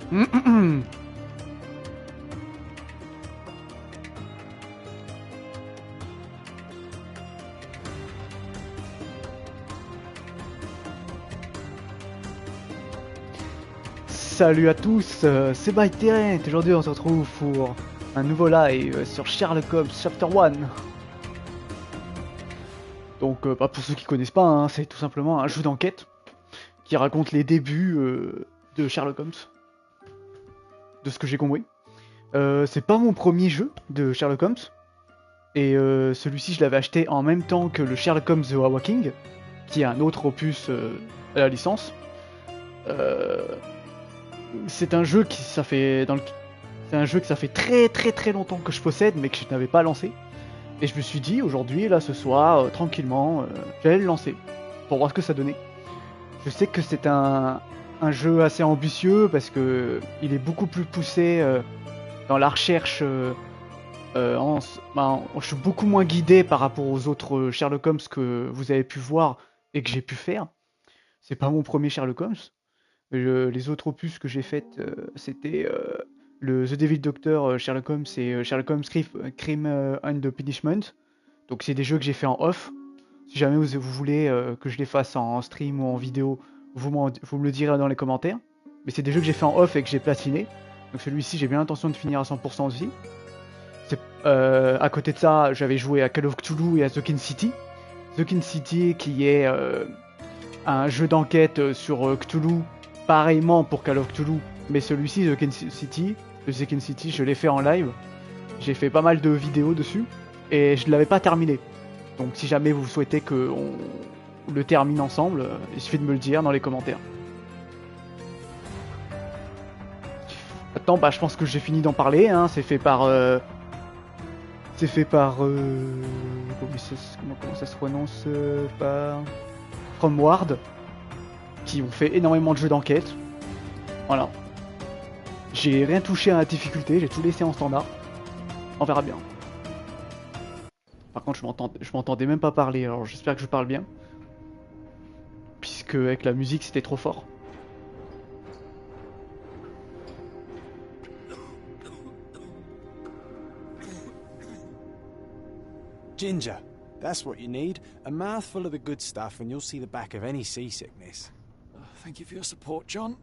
Salut à tous, c'est Spectre. Aujourd'hui on se retrouve pour un nouveau live sur Sherlock Holmes Chapter 1. Donc pour ceux qui connaissent pas, hein, c'est tout simplement un jeu d'enquête qui raconte les débuts de Sherlock Holmes, de ce que j'ai compris. C'est pas mon premier jeu de Sherlock Holmes, et celui-ci je l'avais acheté en même temps que le Sherlock Holmes The Awakend, qui est un autre opus à la licence. C'est un jeu qui ça fait très longtemps que je possède, mais que je n'avais pas lancé. Et je me suis dit aujourd'hui, là ce soir, tranquillement, j'allais le lancer pour voir ce que ça donnait. Je sais que c'est un jeu assez ambitieux parce que il est beaucoup plus poussé dans la recherche. Je suis beaucoup moins guidé par rapport aux autres Sherlock Holmes que vous avez pu voir et que j'ai pu faire. C'est pas mon premier Sherlock Holmes. Les autres opus que j'ai fait, c'était le The Devil Doctor, Sherlock Holmes et Sherlock Holmes Crime and Punishment. Donc c'est des jeux que j'ai fait en off. Si jamais vous voulez que je les fasse en stream ou en vidéo, vous me le direz dans les commentaires. Mais c'est des jeux que j'ai fait en off et que j'ai platiné. Donc celui-ci, j'ai bien l'intention de finir à 100% aussi. À côté de ça, j'avais joué à Call of Cthulhu et à The King City. The King City qui est un jeu d'enquête sur Cthulhu, pareillement pour Call of Cthulhu, mais celui-ci, The King City, je l'ai fait en live. J'ai fait pas mal de vidéos dessus et je ne l'avais pas terminé. Donc si jamais vous souhaitez qu'on le termine ensemble, il suffit de me le dire dans les commentaires. Maintenant, je pense que j'ai fini d'en parler. Hein. C'est fait par comment ça se prononce, par fromward, qui ont fait énormément de jeux d'enquête. Voilà. J'ai rien touché à la difficulté, j'ai tout laissé en standard. On verra bien. Par contre, je m'entendais même pas parler, alors j'espère que je parle bien. Puisque avec la musique, c'était trop fort. Ginger, that's what you need. A mouthful of the good stuff and you'll see the back of any seasickness. Thank you for your support, John.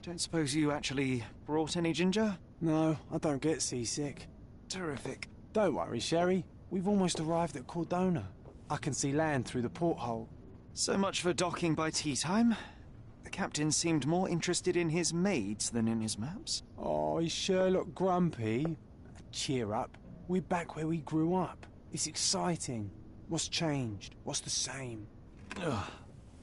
Don't suppose you actually brought any ginger? No, I don't get seasick. Terrific. Don't worry, Sherry. We've almost arrived at Cordona. I can see land through the porthole. So much for docking by tea time. The captain seemed more interested in his maids than in his maps. Oh, is Sherlock grumpy? Cheer up. We're back where we grew up. It's exciting. What's changed? What's the same? Ugh.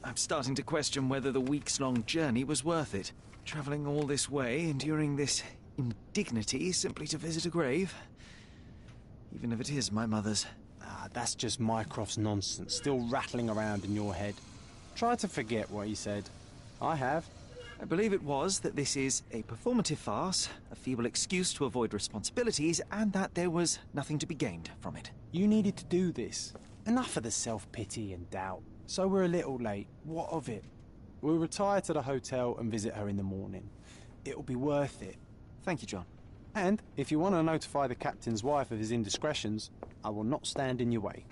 I'm starting to question whether the weeks-long journey was worth it. Travelling all this way, enduring this indignity simply to visit a grave. Even if it is my mother's. Ah, that's just Mycroft's nonsense, still rattling around in your head. Try to forget what he said. I have. I believe it was that this is a performative farce, a feeble excuse to avoid responsibilities, and that there was nothing to be gained from it. You needed to do this. Enough of the self-pity and doubt. So we're a little late. What of it? We'll retire to the hotel and visit her in the morning. It'll be worth it. Thank you, John. And if you want to notify the captain's wife of his indiscretions, I will not stand in your way.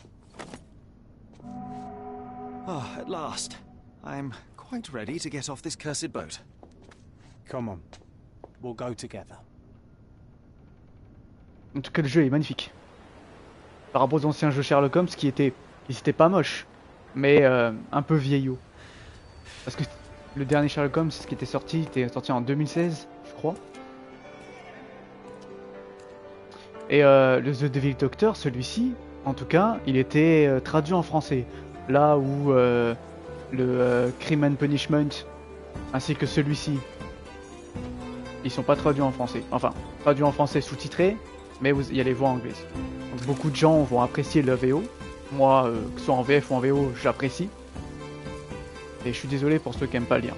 Ah, at last. I'm quite ready to get off this cursed boat. Come on. We'll go together. En tout cas, le jeu est magnifique. Par rapport aux anciens jeux Sherlock Holmes qui étaient pas moches, mais un peu vieillots. Parce que le dernier Sherlock Holmes, ce qui était sorti en 2016, je crois. Et le The Devil Doctor, celui-ci, en tout cas, il était traduit en français. Là où le Crime and Punishment, ainsi que celui-ci, ils sont pas traduits en français. Enfin, traduits en français sous-titrés, mais il y a les voix anglaises. Donc beaucoup de gens vont apprécier le VO. Moi, que ce soit en VF ou en VO, j'apprécie. Et je suis désolé pour ceux qui aiment pas le lire.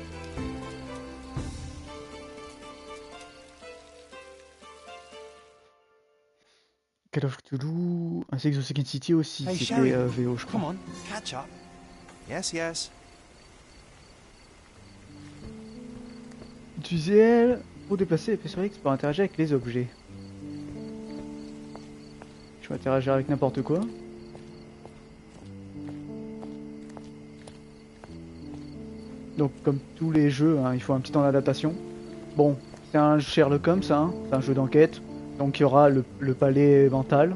Call of Cthulhu, ainsi que The Second City aussi, Hey, c'était VO, je crois. Come on, catch up. Yes, yes. Utiliser L pour déplacer les pièces sur X pour interagir avec les objets. Je vais interagir avec n'importe quoi. Donc comme tous les jeux, hein, il faut un petit temps d'adaptation. Bon, c'est un Sherlock Holmes, hein, c'est un jeu d'enquête. Donc il y aura le palais mental.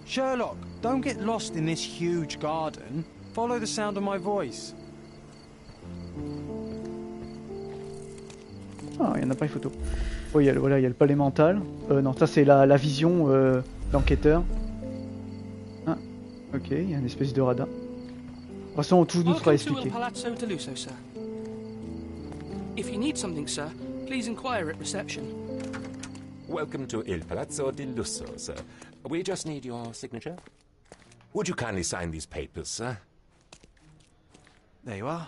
Sherlock, don't get lost in this huge garden. Follow the sound of my voice. Ah, il n'y en a pas une photo. Oh, voilà, il y a le palais mental. Non, ça c'est la vision d'enquêteur. Ah, ok, il y a une espèce de radar. De toute façon, tout nous sera expliqué. If you need something, sir, please inquire at reception. Welcome to Il Palazzo di Lusso, sir. We just need your signature. Would you kindly sign these papers, sir? There you are.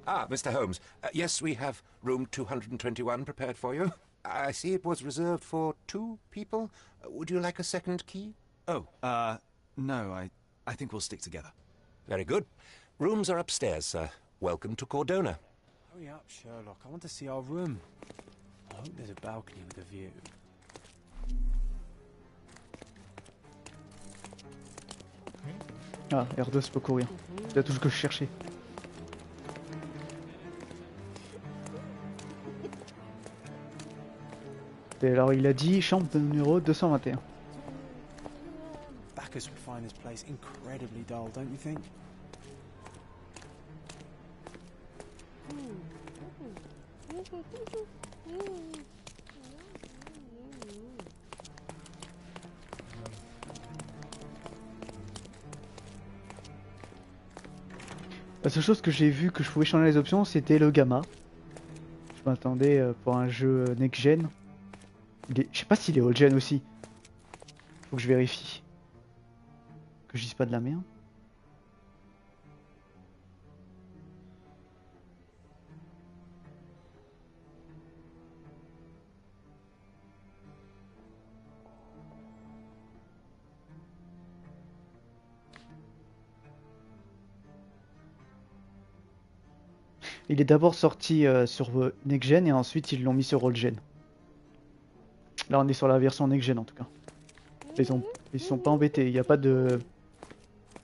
Ah, Mr. Holmes. Yes, we have room 221 prepared for you. I see it was reserved for 2 people. Would you like a second key? Oh, no, I think we'll stick together. Very good. Rooms are upstairs, sir. Welcome to Cordona. Hurry up, Sherlock. I want to see our room. I hope there's a balcony with a view. Ah, R2 c'est pas courir. C'est tout ce que je cherchais. Et alors il a dit chambre numéro 221. Backers would find this place incredibly dull, don't you think? La seule chose que j'ai vu que je pouvais changer les options, c'était le gamma. Je m'attendais pour un jeu next-gen. Je sais pas s'il est old-gen aussi. Faut que je vérifie. Que je dise pas de la merde. Il est d'abord sorti sur Next Gen et ensuite ils l'ont mis sur Old Gen. Là on est sur la version Next Gen en tout cas. Ils sont pas embêtés, il n'y a pas de...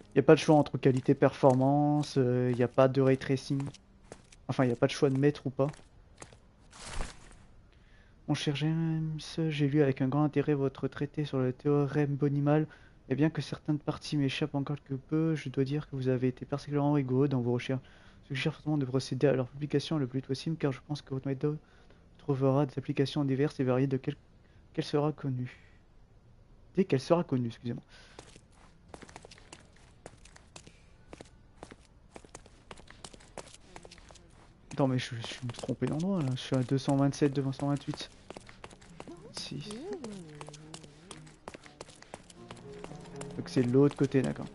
Il n'y a pas de choix entre qualité performance, il n'y a pas de ray tracing. Enfin il n'y a pas de choix de mettre ou pas. Mon cher James, j'ai lu avec un grand intérêt votre traité sur le théorème Bonimal. Et bien que certaines parties m'échappent encore quelque peu, je dois dire que vous avez été particulièrement rigoureux dans vos recherches. Je suggère fortement de procéder à leur publication le plus vite possible car je pense que votre méthode trouvera des applications diverses et variées qu'elle sera connue. Dès qu'elle sera connue, excusez-moi. Attends mais je suis trompé d'endroit là, je suis à 227 devant 128. 6. Donc c'est l'autre côté, d'accord.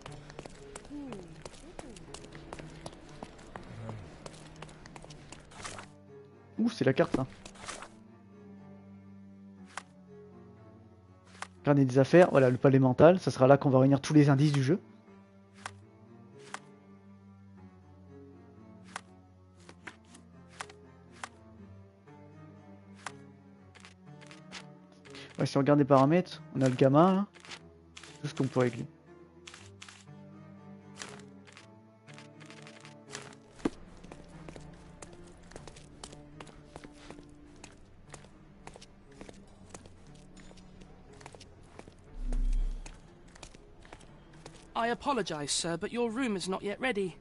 Ouh, c'est la carte ça. Carnet des affaires, voilà le palais mental, ça sera là qu'on va réunir tous les indices du jeu. Ouais, si on regarde les paramètres, on a le gamma là. Tout ce qu'on peut régler. I apologize, sir, but your room is not yet ready.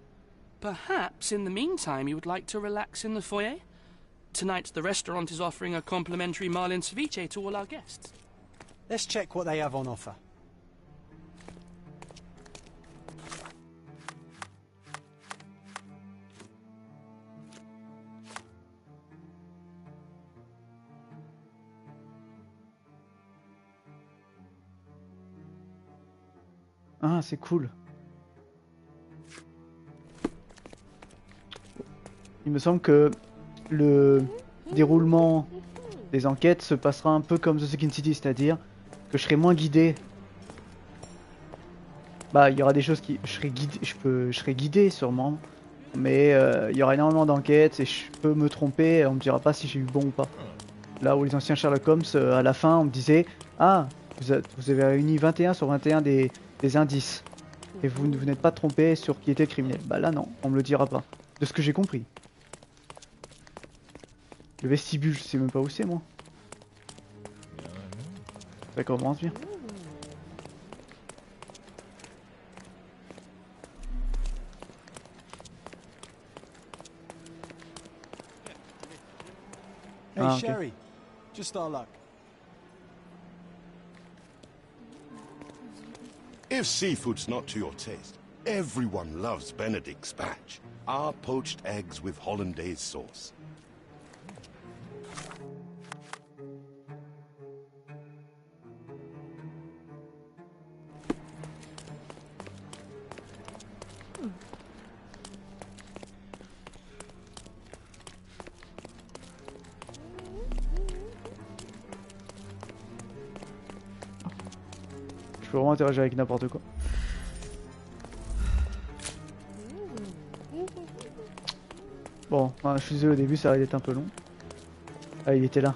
Perhaps, in the meantime, you would like to relax in the foyer? Tonight, the restaurant is offering a complimentary marlin ceviche to all our guests. Let's check what they have on offer. Ah, c'est cool. Il me semble que le déroulement des enquêtes se passera un peu comme The Second City, c'est-à-dire que je serai moins guidé. Bah, il y aura des choses qui... Je serai guidé sûrement, mais il y aura énormément d'enquêtes et je peux me tromper et on me dira pas si j'ai eu bon ou pas. Là où les anciens Sherlock Holmes, à la fin, on me disait « Ah, vous avez réuni 21 sur 21 des indices et vous n'êtes pas trompé sur qui était le criminel. » Bah là non, on me le dira pas, de ce que j'ai compris. Le vestibule, je sais même pas où c'est moi. Ça commence bien. Hey, Ah, ok. Sherry, just our luck. If seafood's not to your taste, everyone loves Benedict's batch. Our poached eggs with hollandaise sauce. Je peux vraiment interagir avec n'importe quoi. Bon, je suis désolé, au début ça allait être un peu long. Ah, il était là.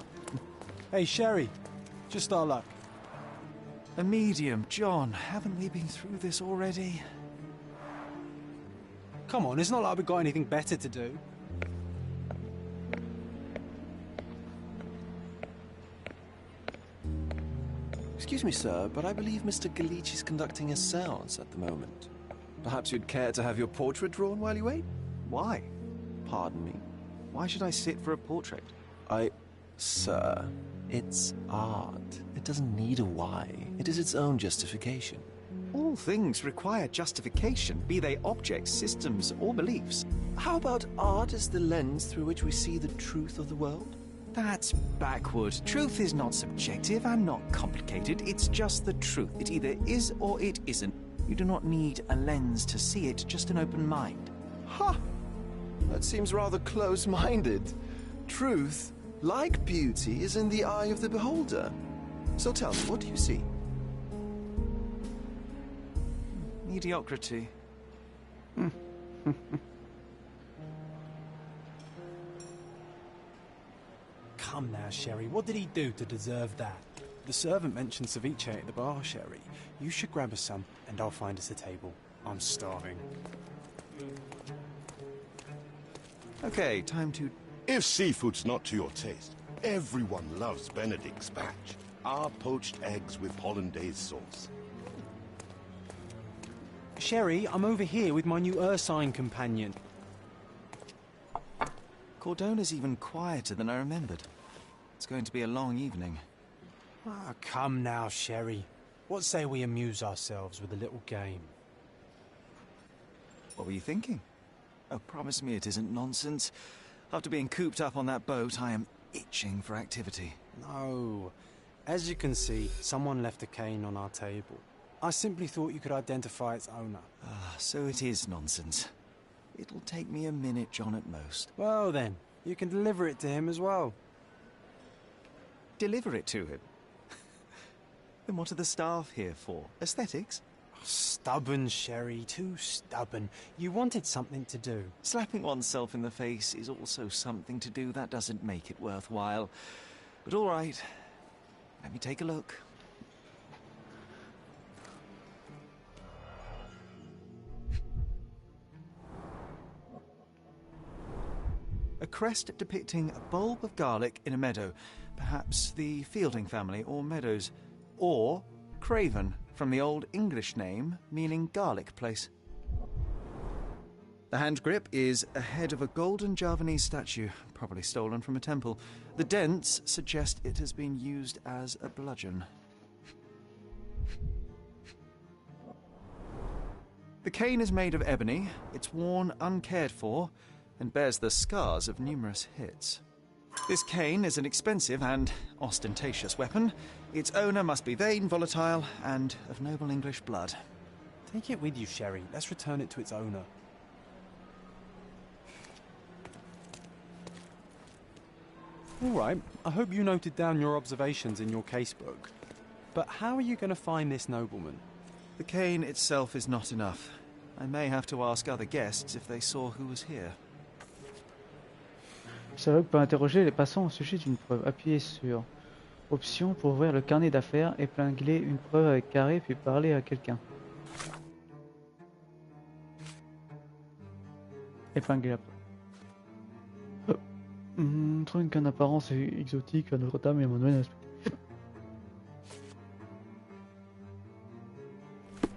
Hey, Sherry, just our luck. A medium, John. Haven't we been through this already? Come on, it's not like we've got anything better to do. Excuse me, sir, but I believe Mr. Galici is conducting a séance at the moment. Perhaps you'd care to have your portrait drawn while you wait? Why? Pardon me? Why should I sit for a portrait? Sir, it's art. It doesn't need a why. It is its own justification. All things require justification, be they objects, systems, or beliefs. How about art as the lens through which we see the truth of the world? That's backward. Truth is not subjective and not complicated. It's just the truth. It either is or it isn't. You do not need a lens to see it, just an open mind. Ha! That seems rather close-minded. Truth, like beauty, is in the eye of the beholder. So tell me, what do you see? Mediocrity. Come now, Sherry, what did he do to deserve that? The servant mentioned ceviche at the bar, Sherry. You should grab us some, and I'll find us a table. I'm starving. Okay, time to... If seafood's not to your taste, everyone loves Benedict's batch. Our poached eggs with hollandaise sauce. Sherry, I'm over here with my new Ursine companion. Cordona's even quieter than I remembered. It's going to be a long evening. Ah, come now, Sherry. What say we amuse ourselves with a little game? What were you thinking? Oh, promise me it isn't nonsense. After being cooped up on that boat, I am itching for activity. No. As you can see, someone left a cane on our table. I simply thought you could identify its owner. Ah, so it is nonsense. It'll take me a minute, John, at most. Well then, you can deliver it to him as well. Deliver it to him? Then what are the staff here for? Aesthetics? Stubborn, Sherry, too stubborn. You wanted something to do. Slapping oneself in the face is also something to do. That doesn't make it worthwhile. But all right, let me take a look. A crest depicting a bulb of garlic in a meadow. Perhaps the Fielding family or Meadows. Or Craven, from the Old English name meaning garlic place. The hand grip is a head of a golden Javanese statue, probably stolen from a temple. The dents suggest it has been used as a bludgeon. The cane is made of ebony, it's worn uncared for, and bears the scars of numerous hits. This cane is an expensive and ostentatious weapon. Its owner must be vain, volatile, and of noble English blood. Take it with you, Sherry. Let's return it to its owner. All right, I hope you noted down your observations in your casebook. But how are you going to find this nobleman? The cane itself is not enough. I may have to ask other guests if they saw who was here. Sherlock peut interroger les passants au sujet d'une preuve. Appuyez sur Option pour ouvrir le carnet d'affaires, épingler une preuve avec carré puis parler à quelqu'un. Épingler la preuve. Trouve une canne d'apparence exotique à Notre-Dame et à Manuel.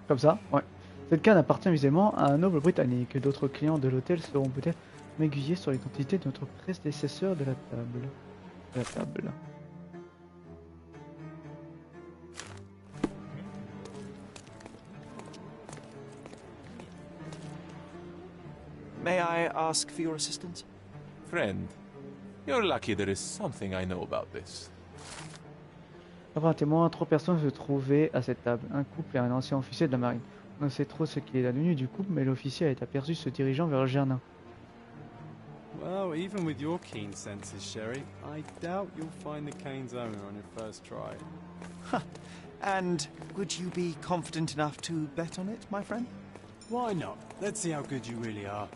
Comme ça, ouais. Cette canne appartient visuellement à un noble britannique. D'autres clients de l'hôtel seront peut-être m'aiguiller sur l'identité de notre prédécesseur de la table. May I ask for your assistance? Friend, you're lucky there is something I know about this. Après un témoin, 3 personnes se trouvaient à cette table. Un couple et un ancien officier de la marine. On ne sait trop ce qu'il est devenu du couple, mais l'officier a été aperçu se dirigeant vers le jardin. Well, even with your keen senses, Sherry, I doubt you'll find the cane's owner on your first try. And would you be confident enough to bet on it, my friend? Why not? Let's see how good you really are.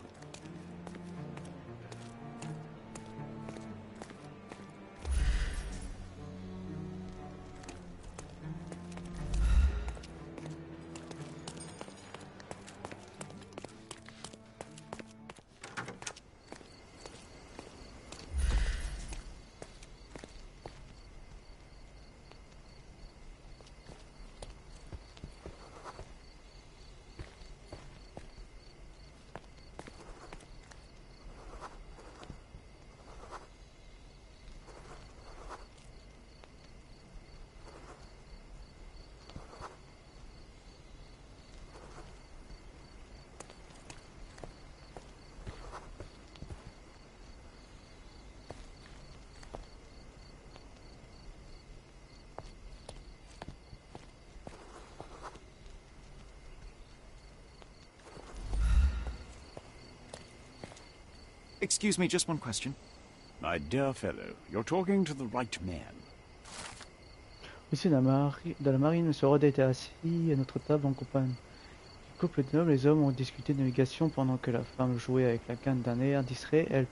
Excuse me, just one question. My dear fellow, you're talking to the right man. L'officier de la marine, M. Rod était assis à notre table en compagnie du couple de nobles. Les hommes ont discuté de navigation pendant que la femme jouait avec la canne d'un air distrait. Elle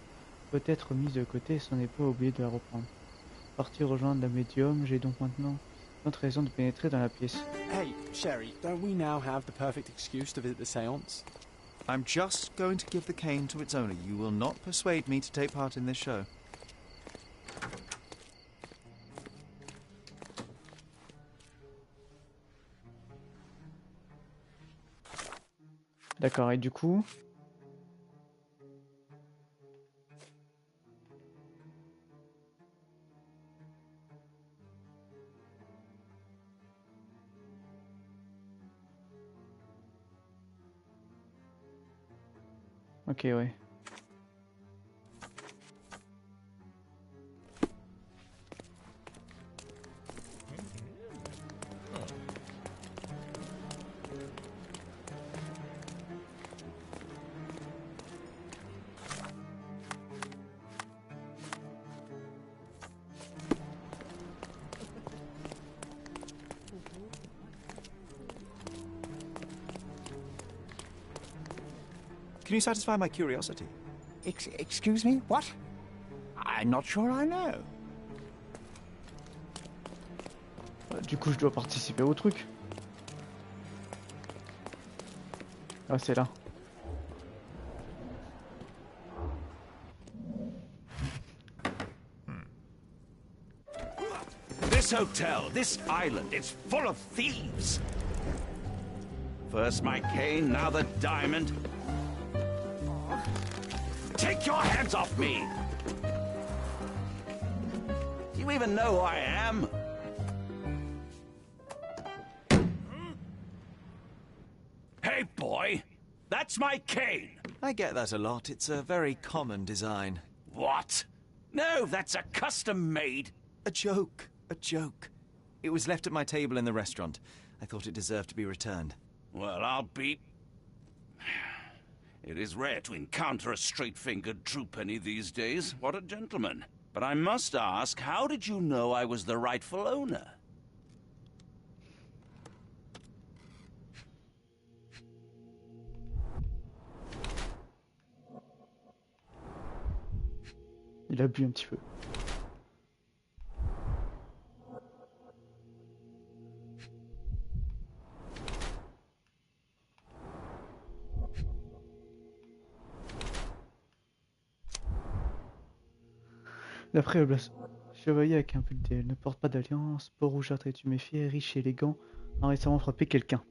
peut être mise de côté et son époux a oublié de la reprendre. Parti rejoindre la médium, j'ai donc maintenant notre raison de pénétrer dans la pièce. Hey, Sherry, don't we now have the perfect excuse to visit the séance? I'm just going to give the cane to its owner. You will not persuade me to take part in this show. D'accord, et du coup... Ok, ouais. Can you satisfy my curiosity? Excuse me? What? I'm not sure I know. Du coup, je dois participer au truc. Ah, c'est là. This hotel, this island, it's full of thieves. First my cane, now the diamond. Take your hands off me! Do you even know who I am? Hey, boy! That's my cane! I get that a lot. It's a very common design. What? No, that's a custom-made... A joke. A joke. It was left at my table in the restaurant. I thought it deserved to be returned. Well, I'll be... It is rare to encounter a straight-fingered true penny these days. What a gentleman. But I must ask, how did you know I was the rightful owner? Il a bu un petit peu. D'après le blason, chevalier avec un peu de DL, ne porte pas d'alliance, peau rougeâtre et tuméfié, riche et élégant, a récemment frappé quelqu'un.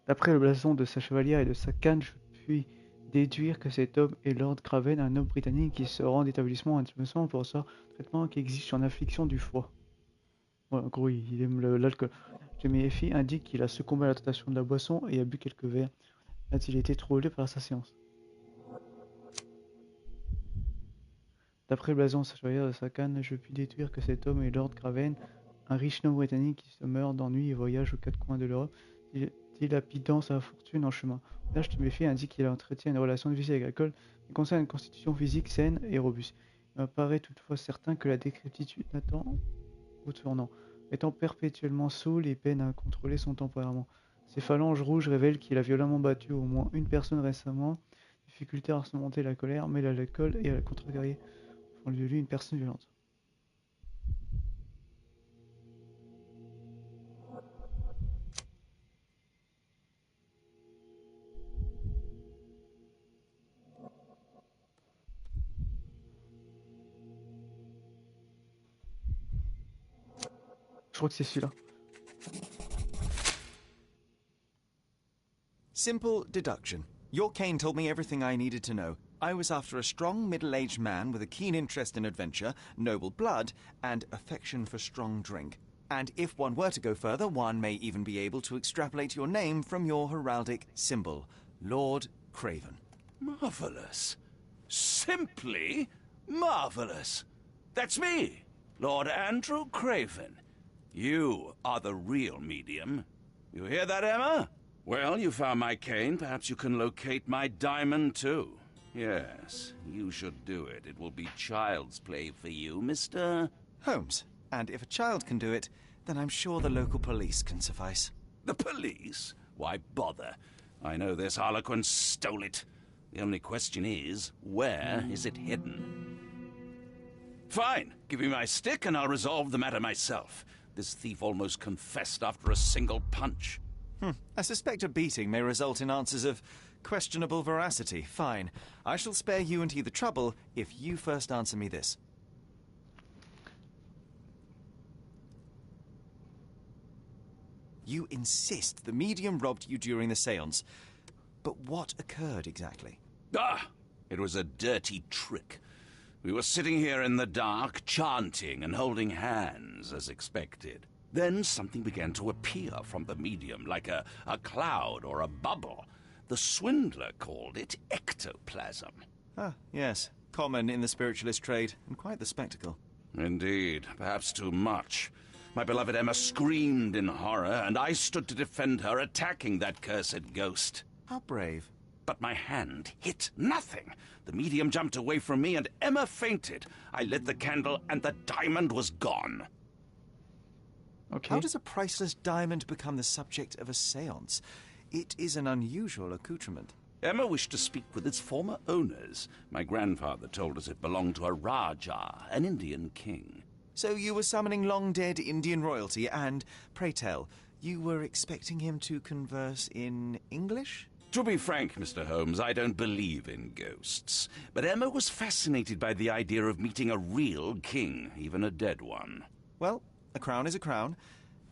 D'après le blason de sa chevalière et de sa canne, je puis déduire que cet homme est Lord Craven, un homme britannique qui se rend d'établissement en établissement pour recevoir un traitement qui exige son affliction du foie. Ouais, en gros, il aime l'alcool. Tuméfié indique qu'il a succombé à la tentation de la boisson et a bu quelques verres. A-t-il été troublé par sa séance? D'après le blason de sa chevalière de sa canne, je puis déduire que cet homme est Lord Craven, un riche noble britannique qui se meurt d'ennui et voyage aux quatre coins de l'Europe, dilapidant sa fortune en chemin. L'âge tuméfié indique qu'il entretient une relation difficile avec l'alcool, mais concerne une constitution physique saine et robuste. Il m'apparaît toutefois certain que la décrépitude n'attend au tournant. Étant perpétuellement saoul et peine à contrôler son tempérament. Ses phalanges rouges révèlent qu'il a violemment battu au moins une personne récemment, difficulté à surmonter la colère, mais à l'alcool et à la contrarier font de lui une personne violente. Je crois que c'est celui-là. Simple deduction. Your cane told me everything I needed to know. I was after a strong, middle-aged man with a keen interest in adventure, noble blood, and affection for strong drink. And if one were to go further, one may even be able to extrapolate your name from your heraldic symbol, Lord Craven. Marvelous. Simply marvelous. That's me, Lord Andrew Craven. You are the real medium. You hear that, Emma? Well, you found my cane. Perhaps you can locate my diamond, too. Yes, you should do it. It will be child's play for you, Mr. Holmes. And if a child can do it, then I'm sure the local police can suffice. The police? Why bother? I know this harlequin stole it. The only question is, where is it hidden? Fine. Give me my stick and I'll resolve the matter myself. This thief almost confessed after a single punch. I suspect a beating may result in answers of questionable veracity. Fine. I shall spare you and he the trouble if you first answer me this. You insist the medium robbed you during the séance. But what occurred exactly? Ah! It was a dirty trick. We were sitting here in the dark, chanting and holding hands, as expected. Then something began to appear from the medium, like a cloud or a bubble. The swindler called it ectoplasm. Ah, yes. Common in the spiritualist trade, and quite the spectacle. Indeed, perhaps too much. My beloved Emma screamed in horror, and I stood to defend her, attacking that cursed ghost. How brave. But my hand hit nothing. The medium jumped away from me, and Emma fainted. I lit the candle, and the diamond was gone. Okay. How does a priceless diamond become the subject of a séance? It is an unusual accoutrement. Emma wished to speak with its former owners. My grandfather told us it belonged to a Rajah, an Indian king. So you were summoning long-dead Indian royalty, and, pray tell, you were expecting him to converse in English? To be frank, Mr. Holmes, I don't believe in ghosts. But Emma was fascinated by the idea of meeting a real king, even a dead one. Well, a crown is a crown.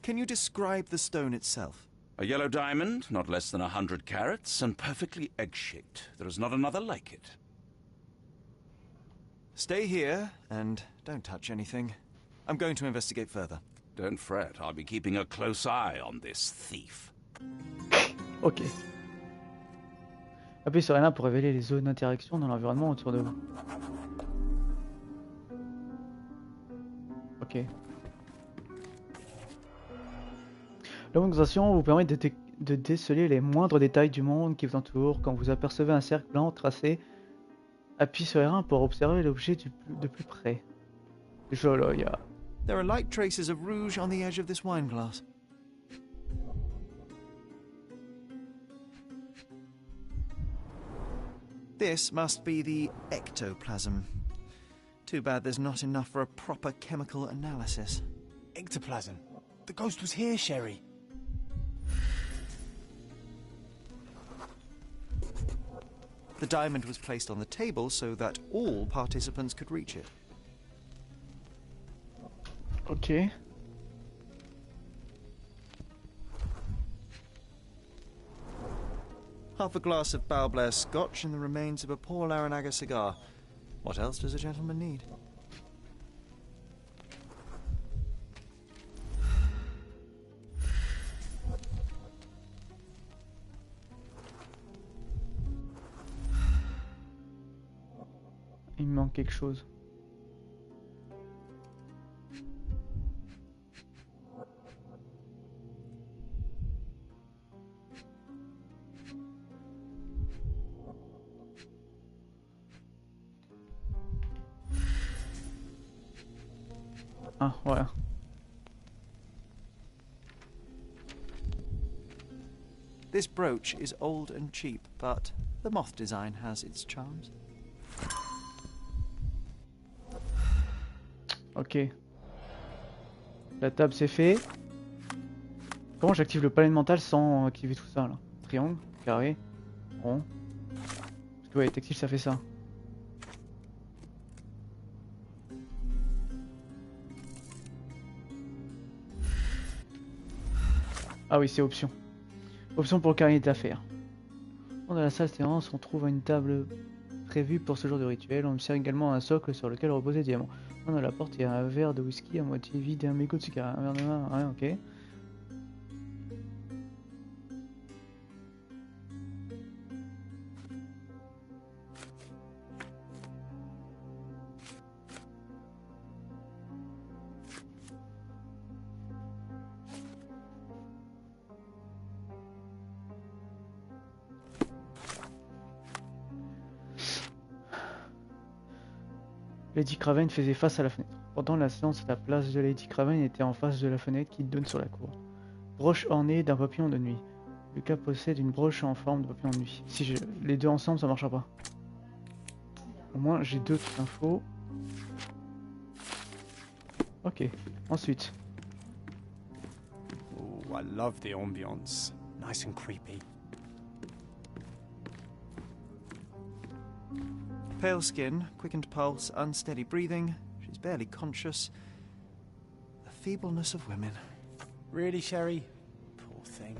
Can you describe the stone itself? A yellow diamond, not less than 100 carats, and perfectly egg-shaped. There is not another like it. Stay here, and don't touch anything. I'm going to investigate further. Don't fret, I'll be keeping a close eye on this thief. Ok. Appuyez sur N1 pour révéler les zones d'interaction dans l'environnement autour de vous. Ok. L'augmentation vous permet de déceler les moindres détails du monde qui vous entoure. Quand vous apercevez un cercle blanc tracé, appuyez sur R1 pour observer l'objet de plus près. Déjà là, il y a... There are light traces of rouge on the edge of this wine glass. This must be the ectoplasm. Too bad there's not enough for a proper chemical analysis. Ectoplasm. The ghost was here, Sherry. The diamond was placed on the table so that all participants could reach it. Ok. Half a glass of Balblair scotch and the remains of a poor Laranaga cigar. What else does a gentleman need? Il me manque quelque chose. Ah, voilà. This brooch is old and cheap, but the moth design has its charms. Ok. La table c'est fait. Comment j'active le panel mental sans activer tout ça là? Triangle, carré, rond. Parce que ouais, tactile ça fait ça. Ah oui, c'est option. Option pour le carnet d'affaires. Dans la salle séance, on trouve une table prévue pour ce genre de rituel. On observe également un socle sur lequel reposent des diamants. Dans la porte, il y a un verre de whisky à moitié vide et un mégot de cigare. Un verre de vin, ouais, ok. Lady Craven faisait face à la fenêtre. Pendant la séance, la place de Lady Craven était en face de la fenêtre qui donne sur la cour. Broche ornée d'un papillon de nuit. Lucas possède une broche en forme de papillon de nuit. Si je... les deux ensemble, ça marchera pas. Au moins, j'ai deux infos. Ok, ensuite. Oh, I love the ambiance. Nice and creepy. Pale skin, quickened pulse, unsteady breathing. She's barely conscious. The feebleness of women. Really, Sherry? Poor thing.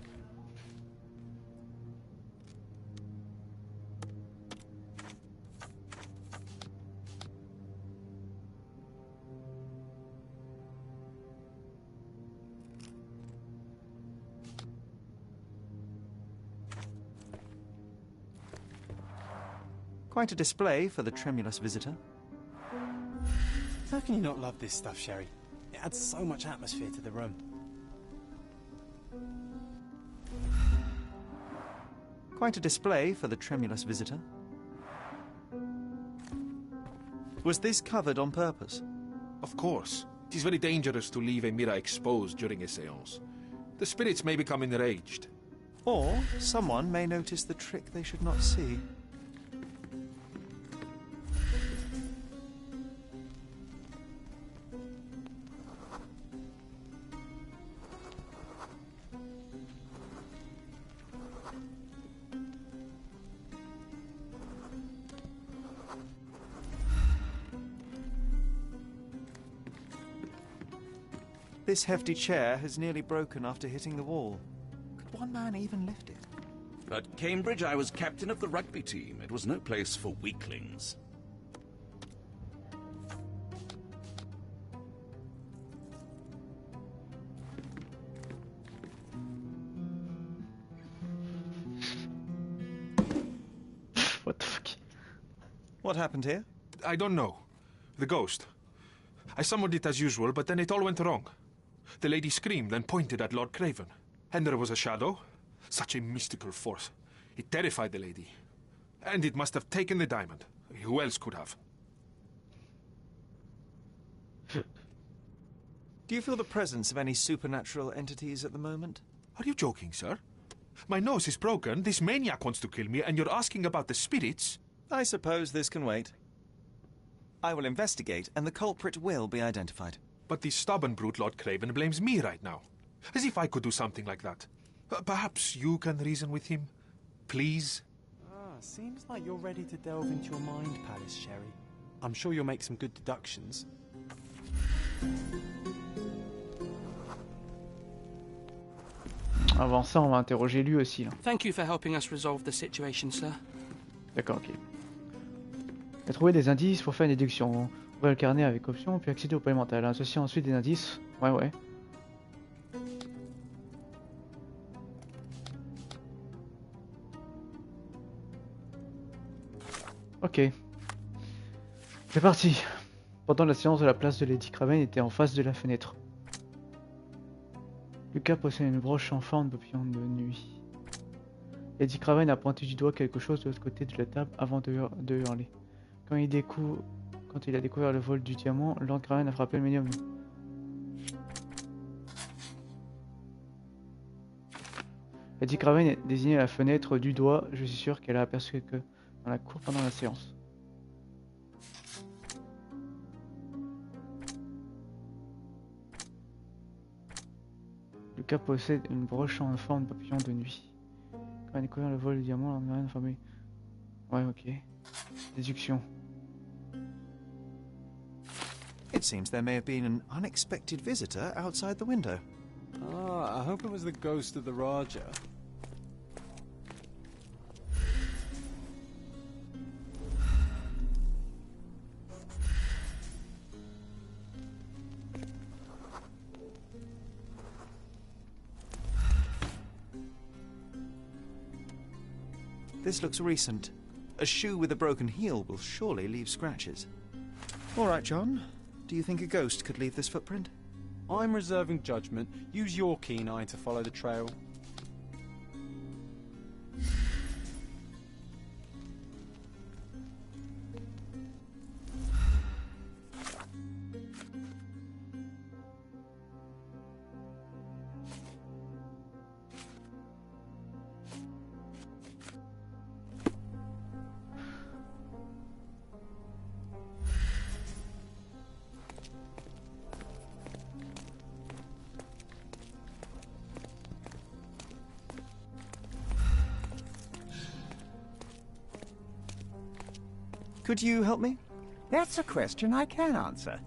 Quite a display for the tremulous visitor. How can you not love this stuff, Sherry? It adds so much atmosphere to the room. Quite a display for the tremulous visitor. Was this covered on purpose? Of course. It is very dangerous to leave a mirror exposed during a séance. The spirits may become enraged. Or someone may notice the trick they should not see. This hefty chair has nearly broken after hitting the wall. Could one man even lift it? At Cambridge, I was captain of the rugby team. It was no place for weaklings. What the fuck? What happened here? I don't know. The ghost. I summoned it as usual, but then it all went wrong. The lady screamed and pointed at Lord Craven. And there was a shadow. Such a mystical force. It terrified the lady. And it must have taken the diamond. Who else could have? Do you feel the presence of any supernatural entities at the moment? Are you joking, sir? My nose is broken, this maniac wants to kill me, and you're asking about the spirits? I suppose this can wait. I will investigate, and the culprit will be identified. But the stubborn brute Lord Craven blames me right now. As if I could do something like that. Perhaps you can reason with him? Please? Seems like you're ready to delve into your mind palace, Sherry. I'm sure you'll make some good deductions. Avant ça, on va interroger lui aussi. Là. Thank you for helping us resolve the situation, sir. D'accord, ok. Il a trouvé des indices pour faire une déduction. Ouvrir le carnet avec option, puis accéder au paiement mental. Associer ensuite des indices. Ouais. Ok. C'est parti. Pendant la séance de la place de Lady Craven était en face de la fenêtre. Lucas possède une broche en forme de papillon de nuit. Lady Craven a pointé du doigt quelque chose de l'autre côté de la table avant de hurler. Quand il a découvert le vol du diamant, Lord Craven a frappé le médium. Lady Craven a désigné la fenêtre du doigt. Je suis sûr qu'elle a aperçu que dans la cour pendant la séance. Lucas possède une broche en forme de papillon de nuit. Quand il a découvert le vol du diamant, Lord Craven a frappé. Ouais, ok. Déduction. It seems there may have been an unexpected visitor outside the window. I hope it was the ghost of the Raja. This looks recent. A shoe with a broken heel will surely leave scratches. All right, John. Do you think a ghost could leave this footprint? I'm reserving judgment. Use your keen eye to follow the trail. Could you help me? That's a question I can answer.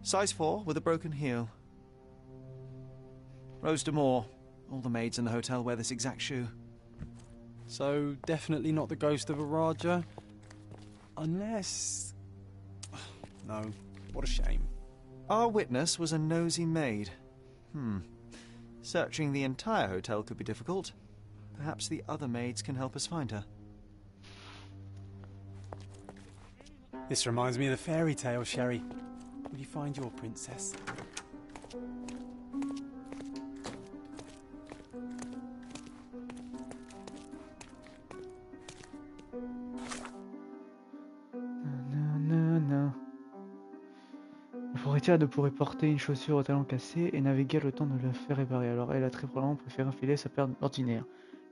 Size 4 with a broken heel. Rose D'Amour. All the maids in the hotel wear this exact shoe. So, definitely not the ghost of a Raja? Unless... No, what a shame. Our witness was a nosy maid. Searching the entire hotel could be difficult. Perhaps the other maids can help us find her. This reminds me of the fairy tale, Sherry. Will you find your princess? Ne pourrait porter une chaussure au talon cassé et naviguer le temps de la faire réparer. Alors elle a très probablement préféré enfiler sa paire ordinaire.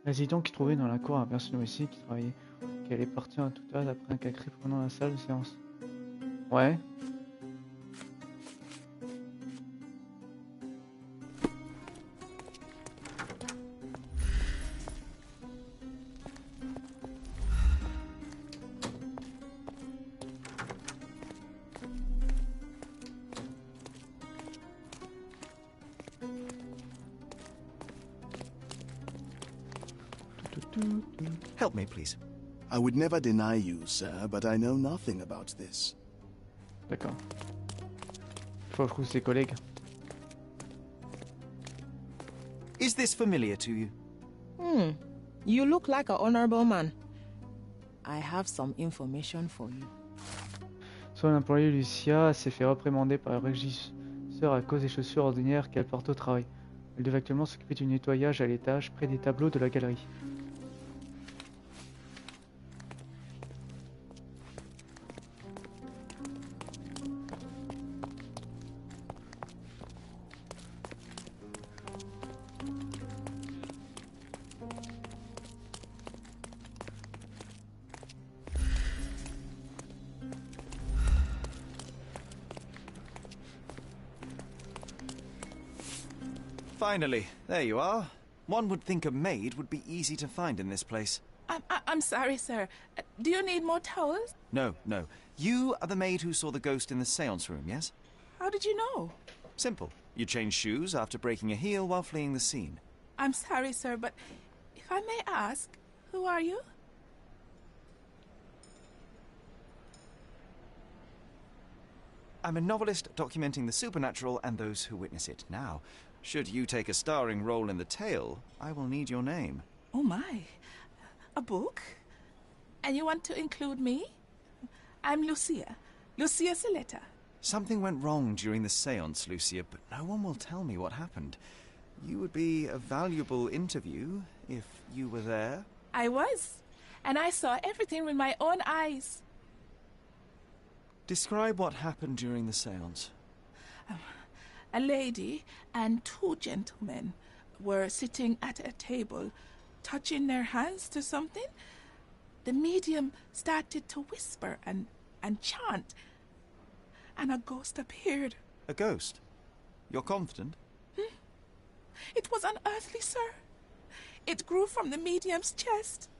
L'habitant qui trouvait dans la cour un personnel aussi qui travaillait, qu'elle est partie en tout cas d'après un cri pendant la salle de séance. Ouais. Help me, please. I would never deny you, sir, but I know nothing about this. D'accord. Faut que je trouve ses collègues. Is this familiar to you? You look like an honorable man. I have some information for you. Son employée Lucia s'est fait réprimander par le régisseur à cause des chaussures ordinaires qu'elle porte au travail. Elle devait actuellement s'occuper du nettoyage à l'étage, près des tableaux de la galerie. Finally, there you are. One would think a maid would be easy to find in this place. I'm sorry, sir. Do you need more towels? No. You are the maid who saw the ghost in the seance room, yes? How did you know? Simple. You changed shoes after breaking a heel while fleeing the scene. I'm sorry, sir, but if I may ask, who are you? I'm a novelist documenting the supernatural and those who witness it. Now, should you take a starring role in the tale, I will need your name. Oh my. A book? And you want to include me? I'm Lucia Saletta. Something went wrong during the seance, Lucia, but no one will tell me what happened. You would be a valuable interview if you were there. I was, and I saw everything with my own eyes. Describe what happened during the seance. A lady and two gentlemen were sitting at a table, touching their hands to something. The medium started to whisper and chant, and a ghost appeared. A ghost? You're confident? It was unearthly, sir. It grew from the medium's chest.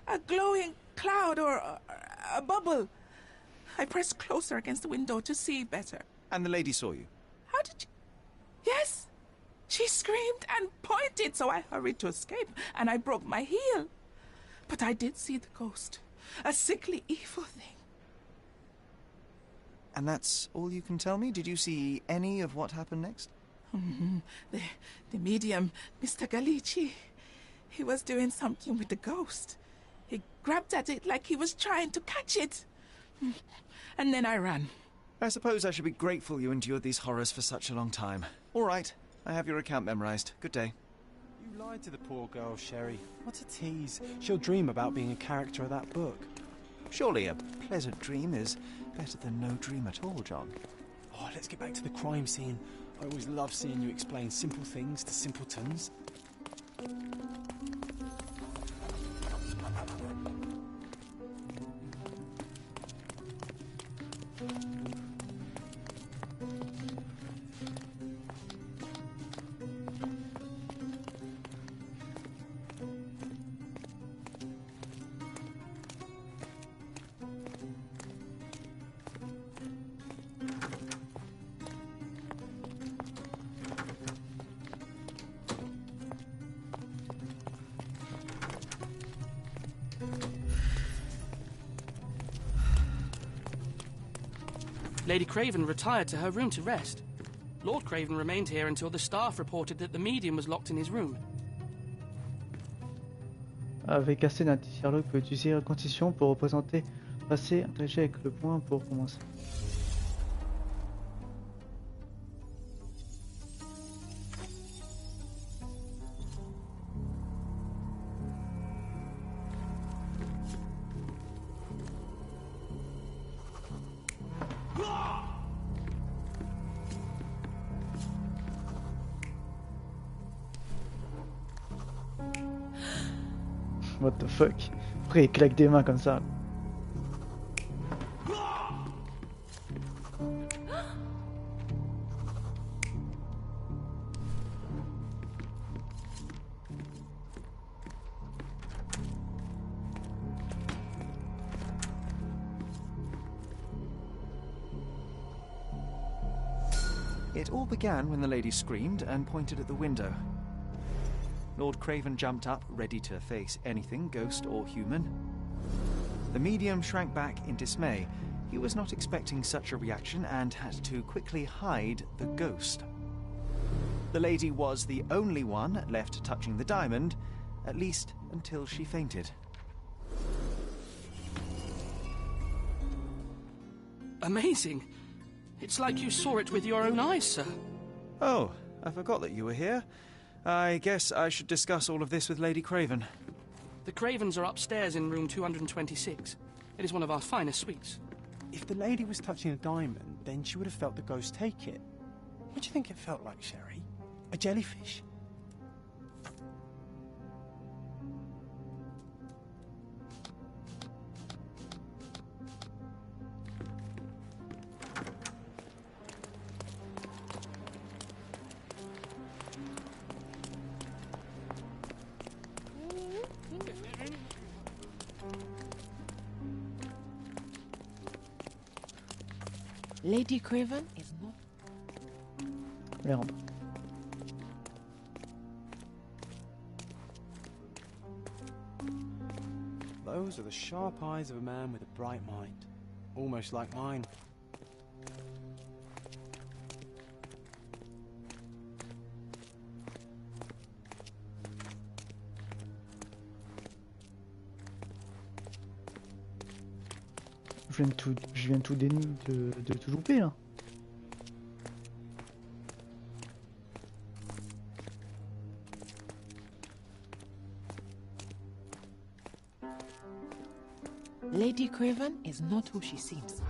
A glowing cloud or a bubble. I pressed closer against the window to see better. And the lady saw you? How did you... Yes! She screamed and pointed, so I hurried to escape, and I broke my heel. But I did see the ghost. A sickly, evil thing. And that's all you can tell me? Did you see any of what happened next? The medium, Mr. Galici, he was doing something with the ghost. He grabbed at it like he was trying to catch it. And then I ran. I suppose I should be grateful you endured these horrors for such a long time. All right, I have your account memorized. Good day. You lied to the poor girl, Sherry. What a tease. She'll dream about being a character of that book. Surely a pleasant dream is better than no dream at all, John. Oh, let's get back to the crime scene. I always love seeing you explain simple things to simpletons. Lady Craven retired to her room to rest. Lord Craven remained here until the staff reported that the medium was locked in his room. Avec assez d'indices, Sherlock peut utiliser la condition pour représenter passé, interagir avec le point pour commencer. What the fuck? Après il claque des mains comme ça. It all began when the lady screamed and pointed at the window. Lord Craven jumped up, ready to face anything, ghost or human. The medium shrank back in dismay. He was not expecting such a reaction and had to quickly hide the ghost. The lady was the only one left touching the diamond, at least until she fainted. Amazing. It's like you saw it with your own eyes, sir. Oh, I forgot that you were here. I guess I should discuss all of this with Lady Craven. The Cravens are upstairs in room 226. It is one of our finest suites. If the lady was touching a diamond, then she would have felt the ghost take it. What do you think it felt like, Sherry? A jellyfish? Lady Craven is not. Merde. Those are the sharp eyes of a man with a bright mind. Almost like mine. Je viens tout de tout louper là. Lady Craven is not who she seems.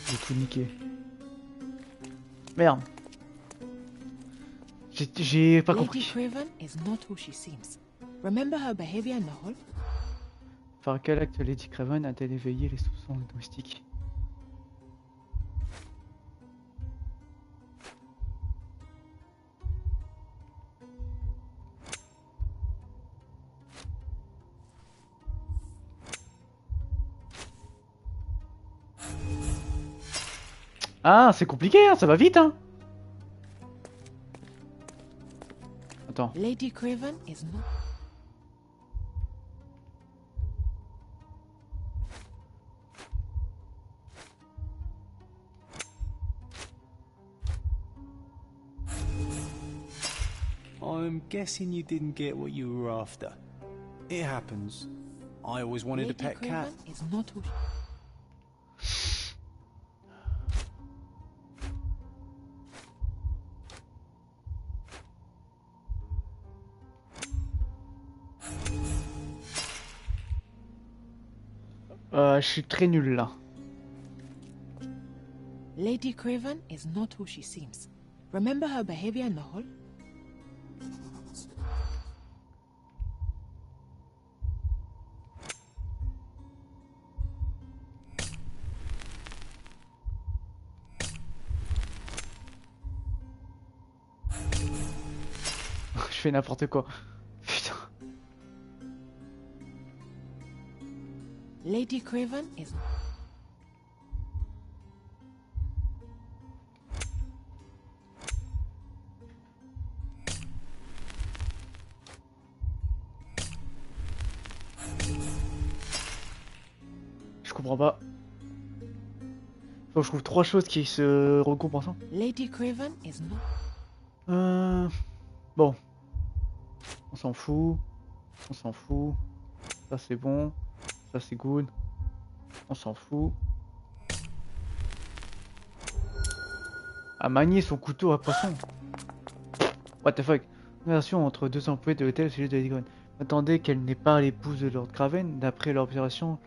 J'ai tout niqué. Merde. J'ai pas compris. Lady Craven is not who she seems. Remember her behavior in the hall? Par quel acte Lady Craven a-t-elle éveillé les soupçons domestiques? Ah, c'est compliqué, hein, ça va vite, hein. Attends. Lady Craven is not. I'm guessing you didn't get what you were after. It happens. I always wanted Lady a pet cat. Craven is not who. Je suis très nul là. Lady Craven is not who she seems. Remember her behavior in the hall? Je fais n'importe quoi. Putain. Lady Craven is. Je comprends pas. Faut que je trouve trois choses qui se recoupent ensemble. Lady Craven is not. Bon. On s'en fout. On s'en fout. Ça c'est bon. Ça c'est good. On s'en fout. À manier son couteau à poisson. What the fuck. Conversation entre deux employés de l'hôtel celui de Lady Craven. Attendez qu'elle n'est pas l'épouse de Lord Craven. D'après l'observation,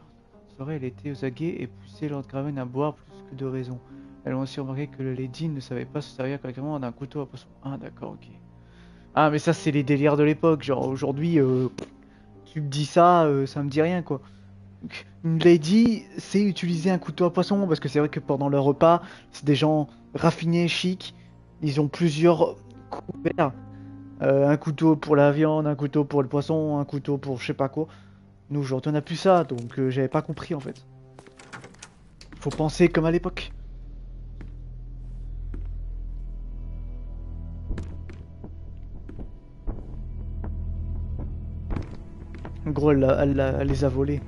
elle était aux aguets et poussait Lord Craven à boire plus que de raison. Elles ont aussi remarqué que le Lady ne savait pas se servir correctement d'un couteau à poisson. Ah d'accord, ok. Ah mais ça c'est les délires de l'époque. Genre aujourd'hui, tu me dis ça, ça me dit rien quoi. Une lady sait utiliser un couteau à poisson parce que c'est vrai que pendant leur repas, c'est des gens raffinés, chics. Ils ont plusieurs couverts. Un couteau pour la viande, un couteau pour le poisson, un couteau pour je sais pas quoi. Nous aujourd'hui on a plus ça, donc j'avais pas compris en fait. Faut penser comme à l'époque. gros, elle les a volés.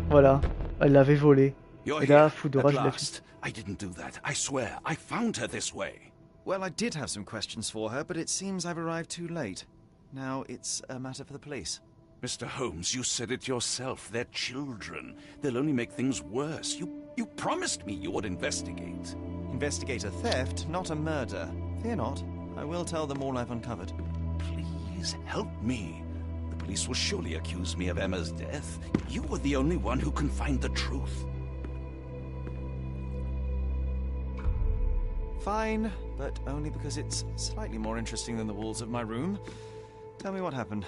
Voilà, elle l'avait volé. You're Et là, here, Foudora, at je l'ai fait. last. I didn't do that. I swear. I found her this way. Well, I did have some questions for her, but it seems I've arrived too late. Now it's a matter for the police. Mr. Holmes, you said it yourself. They're children. They'll only make things worse. You promised me you would investigate. Investigate a theft, not a murder. Fear not. I will tell them all I've uncovered. Please help me. The police will surely accuse me of Emma's death. You were the only one who can find the truth. Fine, but only because it's slightly more interesting than the walls of my room. Tell me what happened.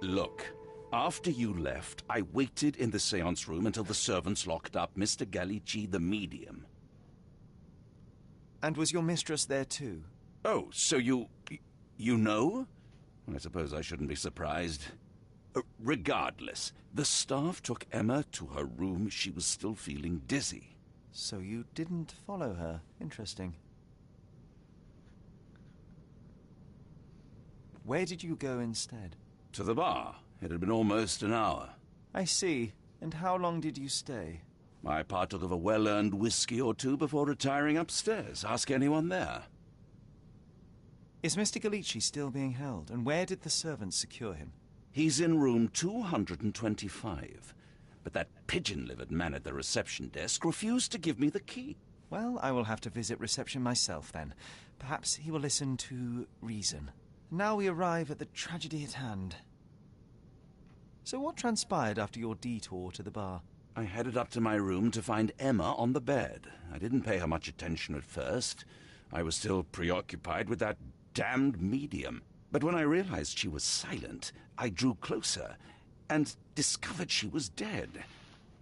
Look, after you left, I waited in the seance room until the servants locked up Mr. Gallici, the medium. And was your mistress there too? Oh, so you know? I suppose I shouldn't be surprised. Regardless, the staff took Emma to her room. She was still feeling dizzy. So you didn't follow her. Interesting. Where did you go instead? To the bar. It had been almost an hour. I see. And how long did you stay? I partook of a well-earned whiskey or two before retiring upstairs. Ask anyone there. Is Mr. Gallici still being held? And where did the servants secure him? He's in room 225. But that pigeon-livered man at the reception desk refused to give me the key. Well, I will have to visit reception myself then. Perhaps he will listen to reason. Now we arrive at the tragedy at hand. So what transpired after your detour to the bar? I headed up to my room to find Emma on the bed. I didn't pay her much attention at first. I was still preoccupied with that damned medium. But when I realized she was silent, I drew closer and discovered she was dead.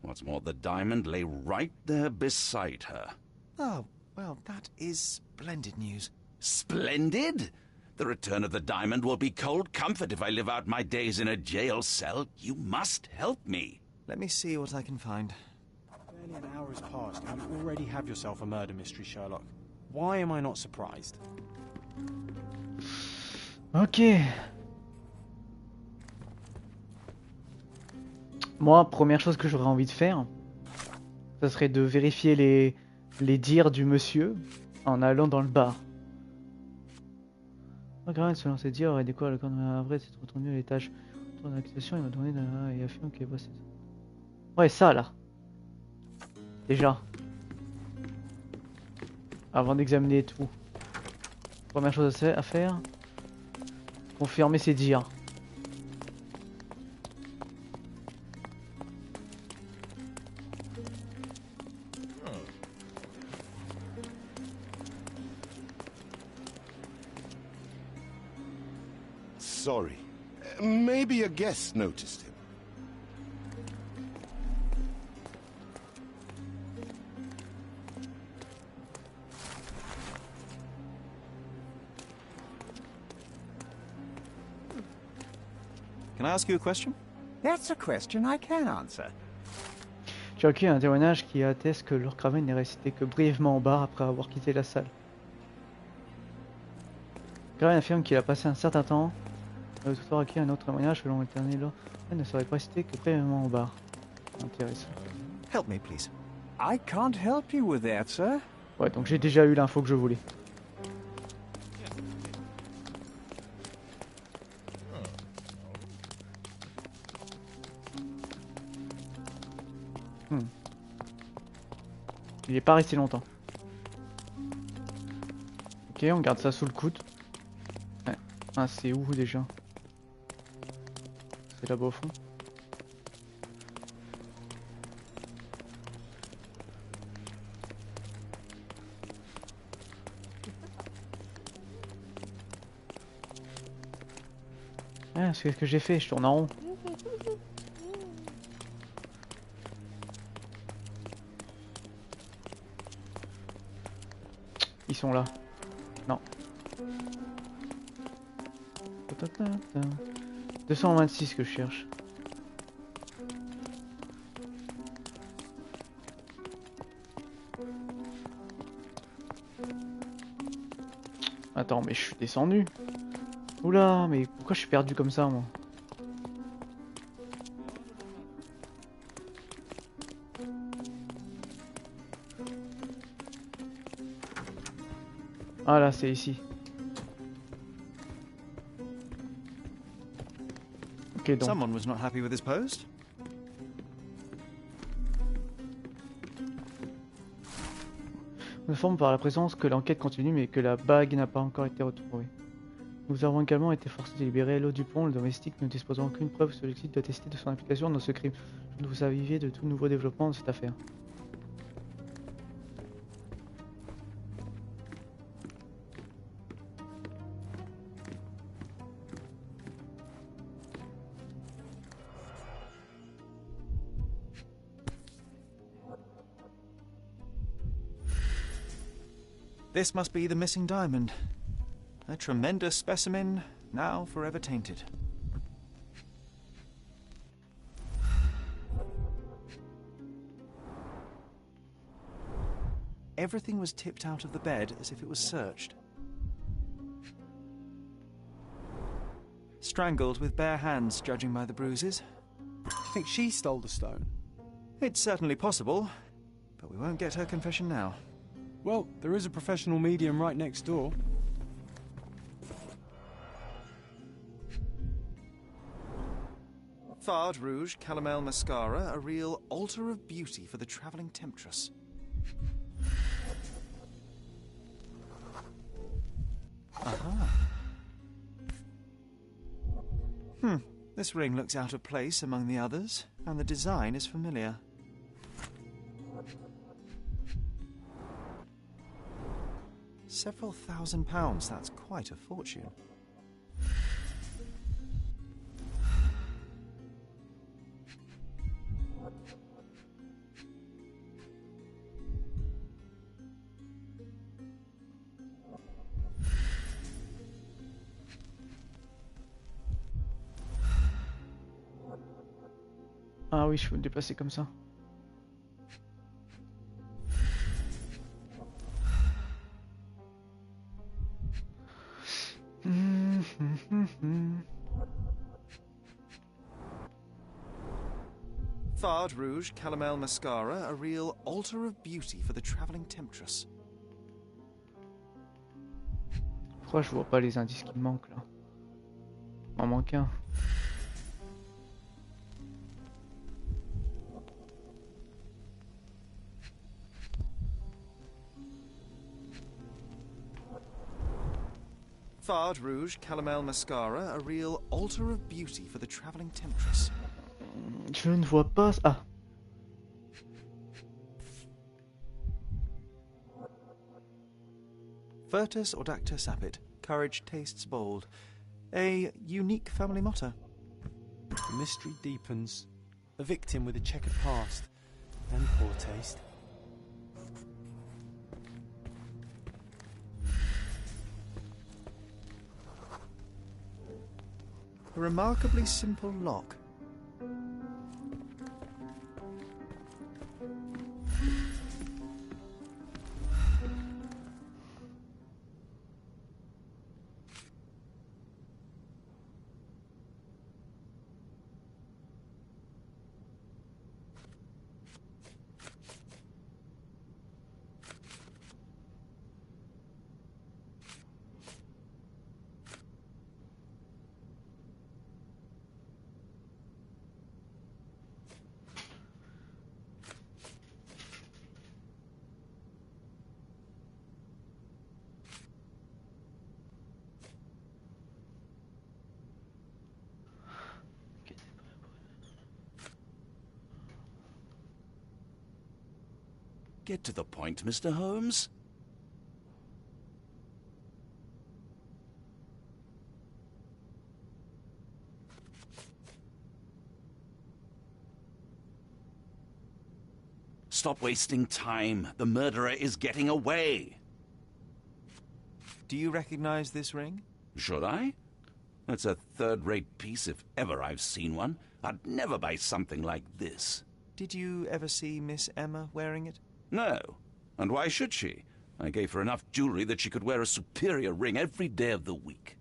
What's more, the diamond lay right there beside her. Oh, well, that is splendid news. Splendid? The return of the diamond will be cold comfort if I live out my days in a jail cell. You must help me. Let me see what I can find. Barely an hour has passed and you already have yourself a murder mystery, Sherlock. Why am I not surprised? Ok. Moi, première chose que j'aurais envie de faire, ça serait de vérifier les dires du monsieur en allant dans le bar. Oh, Grant, selon ses dires, aurait découvert le corps de vrai, s'est retourné à l'étage. Autour de l'accusation, il m'a tourné et affirme qu'il voit ses... Ouais, ça là. Déjà. Avant d'examiner tout. Première chose à faire, confirmer ses dires. Sorry. Maybe a guest noticed him. Can I ask you a question? That's a question I can answer. J'ai recueilli un témoignage qui atteste que Lord Craven n'est resté que brièvement au bar après avoir quitté la salle. Craven affirme qu'il a passé un certain temps. Il a toutefois recueilli un autre témoignage selon le dernier Lord Craven ne serait pas resté que brièvement au bar. Intéressant. Help me, please. I can't help you with that, sir. Ouais, donc j'ai déjà eu l'info que je voulais. Il est pas resté longtemps. Ok, on garde ça sous le coude. Ouais. Ah, c'est où déjà? C'est là-bas au fond. Ah, c'est ce que j'ai fait, je tourne en rond. Ils sont là. Non. 226 que je cherche. Attends, mais je suis descendu. Oula, mais pourquoi je suis perdu comme ça, moi? Ah là, c'est ici. Ok, donc. Someone was not happy with his post. On informe par la présence que l'enquête continue mais que la bague n'a pas encore été retrouvée. Nous avons également été forcés de libérer Hello Dupont, le domestique. Nous ne disposons aucune preuve sur le site doit tester de son implication dans ce crime. Je vous aviez de tout nouveau développement dans cette affaire. This must be the missing diamond. A tremendous specimen, now forever tainted. Everything was tipped out of the bed as if it was searched. Strangled with bare hands, judging by the bruises. Do you think she stole the stone? It's certainly possible, but we won't get her confession now. Well, there is a professional medium right next door. Fard Rouge Calomel Mascara, a real altar of beauty for the travelling temptress. Aha. This ring looks out of place among the others, and the design is familiar. Several £1,000s, that's quite a fortune. Ah oui, je peux me déplacer comme ça. Fard Rouge Calomel Mascara, a real altar of beauty for the travelling temptress. Pourquoi je vois pas les indices qui me manquent là? Il m'en manque un. Fard Rouge Calomel Mascara, a real altar of beauty for the travelling temptress. Je ne vois pas... Ah. Virtus Audacta Sapit, courage tastes bold. A unique family motto. The mystery deepens. A victim with a checkered past and poor taste. A remarkably simple lock. Get to the point, Mr. Holmes. Stop wasting time. The murderer is getting away. Do you recognize this ring? Should I? It's a third-rate piece if ever I've seen one. I'd never buy something like this. Did you ever see Miss Emma wearing it? No. And why should she? I gave her enough jewelry that she could wear a superior ring every day of the week.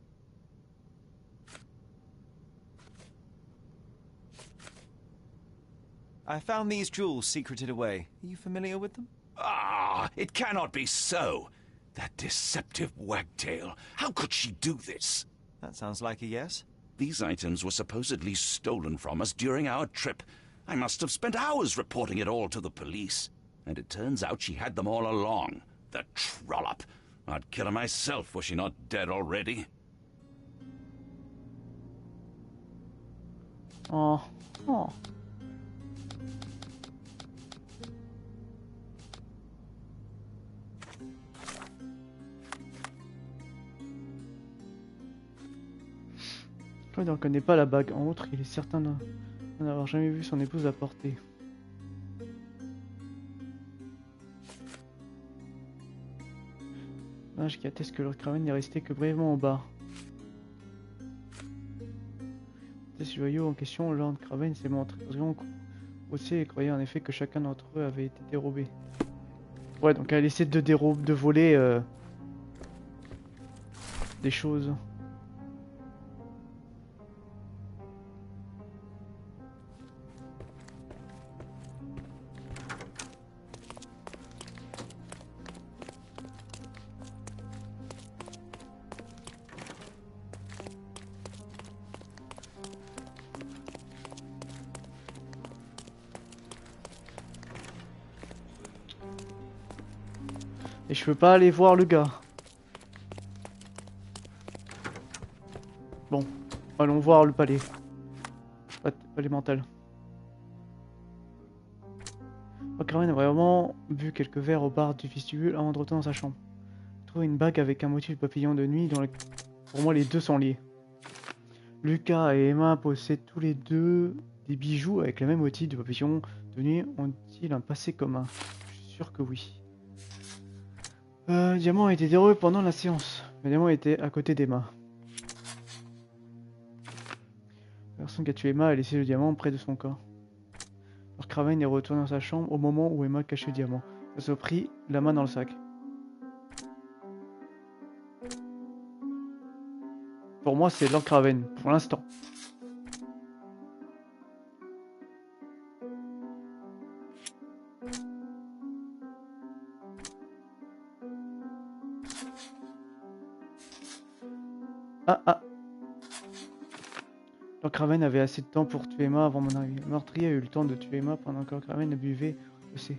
I found these jewels secreted away. Are you familiar with them? Ah, it cannot be so. That deceptive wagtail. How could she do this? That sounds like a yes. These items were supposedly stolen from us during our trip. I must have spent hours reporting it all to the police. And it turns out she had them all along. The trollop. I'd kill her myself were she not dead already. Oh. Oh. Il ne reconnaît pas la bague. En outre, il est certain d'en avoir jamais vu son épouse la porter. L'image qui atteste que Lord Craven n'est resté que brièvement au bar. Ce joyau en question, Lord Craven s'est montré vraiment aussi et croyait en effet que chacun d'entre eux avait été dérobé. Ouais, donc elle essaie de voler des choses. Et je peux pas aller voir le gars. Bon, allons voir le palais. Palais mental. Craven a vraiment bu quelques verres au bar du vestibule avant de retourner dans sa chambre. Il trouve une bague avec un motif de papillon de nuit dont pour moi les deux sont liés. Lucas et Emma possèdent tous les deux des bijoux avec le même motif de papillon de nuit. Ont-ils un passé commun? Je suis sûr que oui. Diamant a été dérobé pendant la séance. Le diamant était à côté d'Emma. La personne qui a tué Emma a laissé le diamant près de son corps. Alors Craven est retourné dans sa chambre au moment où Emma cachait le diamant. Elle se prit la main dans le sac. Pour moi, c'est Lord Craven, pour l'instant. Ah. Lord Craven avait assez de temps pour tuer Emma avant mon arrivée. Le meurtrier a eu le temps de tuer Emma pendant que Lord Craven buvait aussi.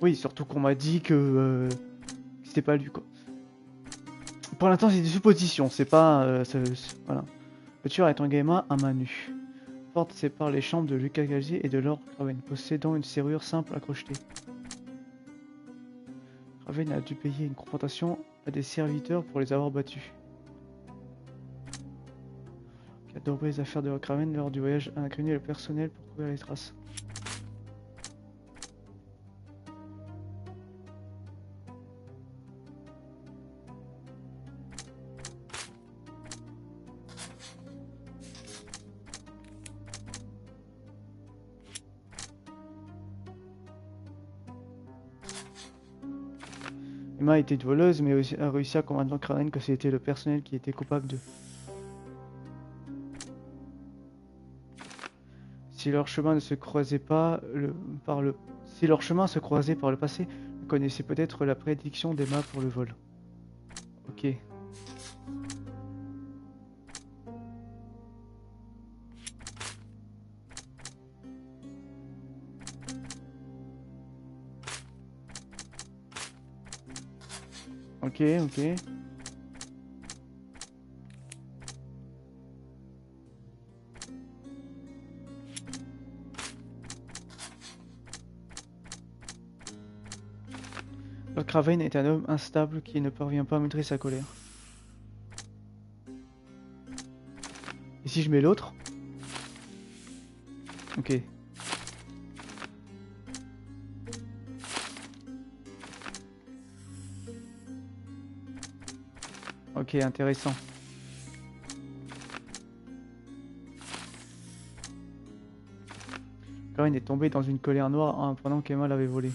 Oui, surtout qu'on m'a dit que c'était pas lui quoi. Pour l'instant, c'est des suppositions, c'est pas... voilà. Le tueur est engagé Emma à main nue. La porte sépare les chambres de Lucas Galzier et de Lord Craven, possédant une serrure simple à crocheter. Craven a dû payer une compensation à des serviteurs pour les avoir battus. Qui a doré les affaires de Lord Craven lors du voyage à inconnu et le personnel pour couvrir les traces. Emma était voleuse, mais a réussi à convaincre Lord Craven que c'était le personnel qui était coupable d'eux. Si leur chemin ne se croisait pas si leur chemin se croisait par le passé, ils connaissaient peut-être la prédiction d'Emma pour le vol. Ok. Ok. Lord Craven est un homme instable qui ne parvient pas à maîtriser sa colère. Et si je mets l'autre? Ok. Ok, intéressant. Craven est tombé dans une colère noire pendant qu'Emma l'avait volé.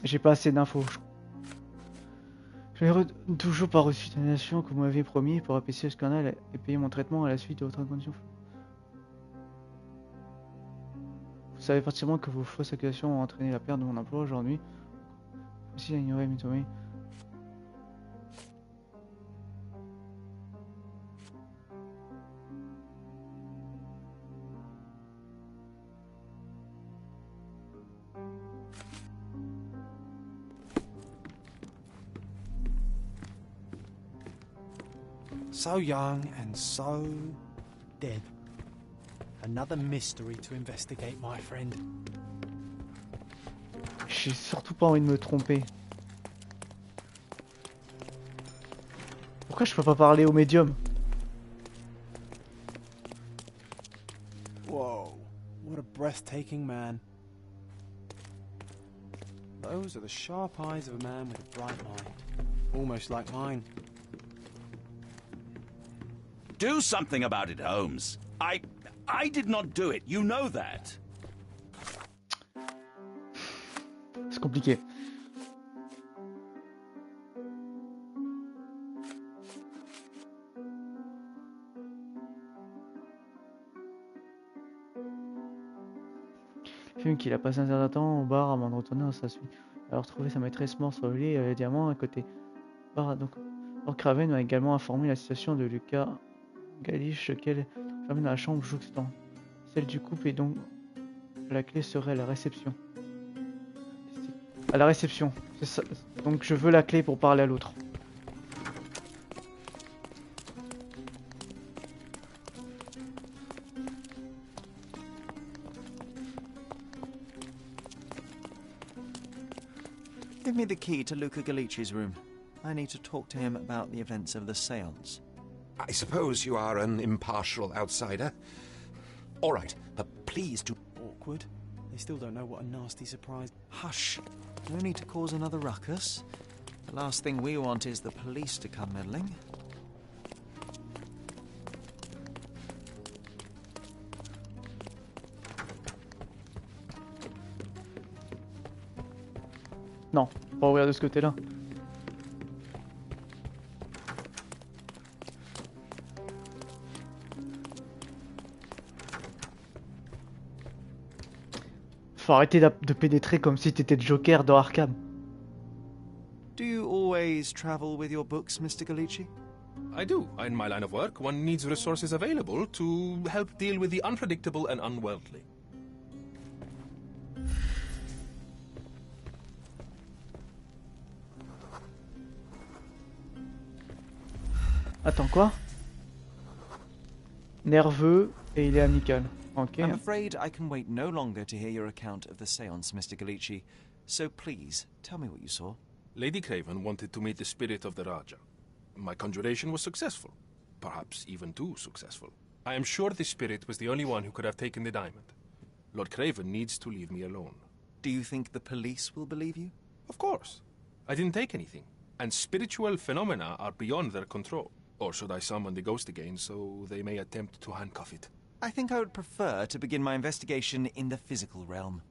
J'ai pas assez d'infos. Je Toujours pas reçu ta nation comme vous m'avez promis pour apaiser le scandale et payer mon traitement à la suite de votre condition. Vous savez parfaitement que vos fausses accusations ont entraîné la perte de mon emploi aujourd'hui. Aussi ignorer mes théories. So young and so dead. Another mystery to investigate, my friend. J'ai surtout pas envie de me tromper. Pourquoi je peux pas parler au médium? Whoa, what a breathtaking man. Those are the sharp eyes of a man with a bright mind. Almost like mine. Do something about it, Holmes. I did not do it. You know that. C'est compliqué. Le film qu'il a passé un certain temps au bar avant de retourner dans sa suite. Alors trouvé sa maîtresse morte sur le lit et avait diamant à côté. Bar, donc, Lord Craven m'a également informé de la situation de Lucas Galich, lequel fermé dans la chambre jouxtant. Celle du couple et donc la clé serait à la réception. À la réception, c'est ça. Donc je veux la clé pour parler à l'autre. Give me the key to Luca Galici's room. I need to talk to him about the events of the séance. I suppose you are an impartial outsider. All right, but please do... Awkward. They still don't know what a nasty surprise... Hush. No need to cause another ruckus. The last thing we want is the police to come meddling. Non, pas ouvrir de ce côté-là. Faut arrêter de pénétrer comme si t'étais le Joker dans Arkham. Do you always travel with your books, Mr. Galici? I do. In my line of work, one needs resources available to help deal with the unpredictable and unworldly. Attends, quoi? Nerveux et il est amical. Ok. I'm afraid I can wait no longer to hear your account of the séance, Mr. Galici. So please, tell me what you saw. Lady Craven wanted to meet the spirit of the Raja. My conjuration was successful. Perhaps even too successful. I am sure the spirit was the only one who could have taken the diamond. Lord Craven needs to leave me alone. Do you think the police will believe you? Of course. I didn't take anything. And spiritual phenomena are beyond their control. Or should I summon the ghost again so they may attempt to handcuff it? I think I would prefer to begin my investigation in the physical realm.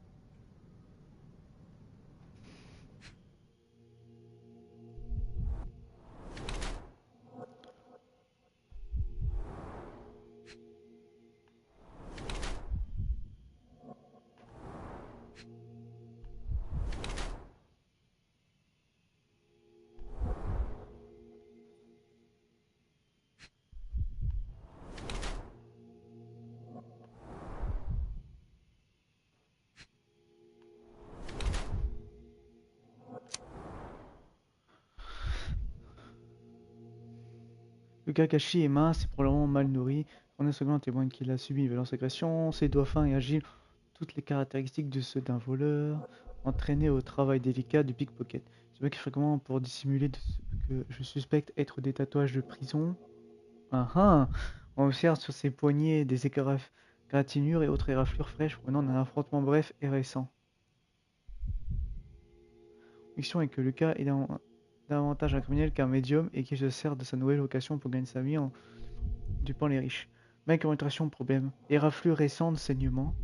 Le Kakashi est mince et probablement mal nourri. En un second témoigne qu'il a subi une violente agression. Ses doigts fins et agiles, toutes les caractéristiques de ceux d'un voleur, entraîné au travail délicat du pickpocket. Je qui fréquemment pour dissimuler de ce que je suspecte être des tatouages de prison. On observe sur ses poignets des égratignures et autres éraflures fraîches provenant d'un affrontement bref et récent. Mission est que Lucas est davantage un criminel qu'un médium et qu'il se sert de sa nouvelle vocation pour gagner sa vie en dupant les riches. Mec, orientation, problème. Éraflure récente, saignement.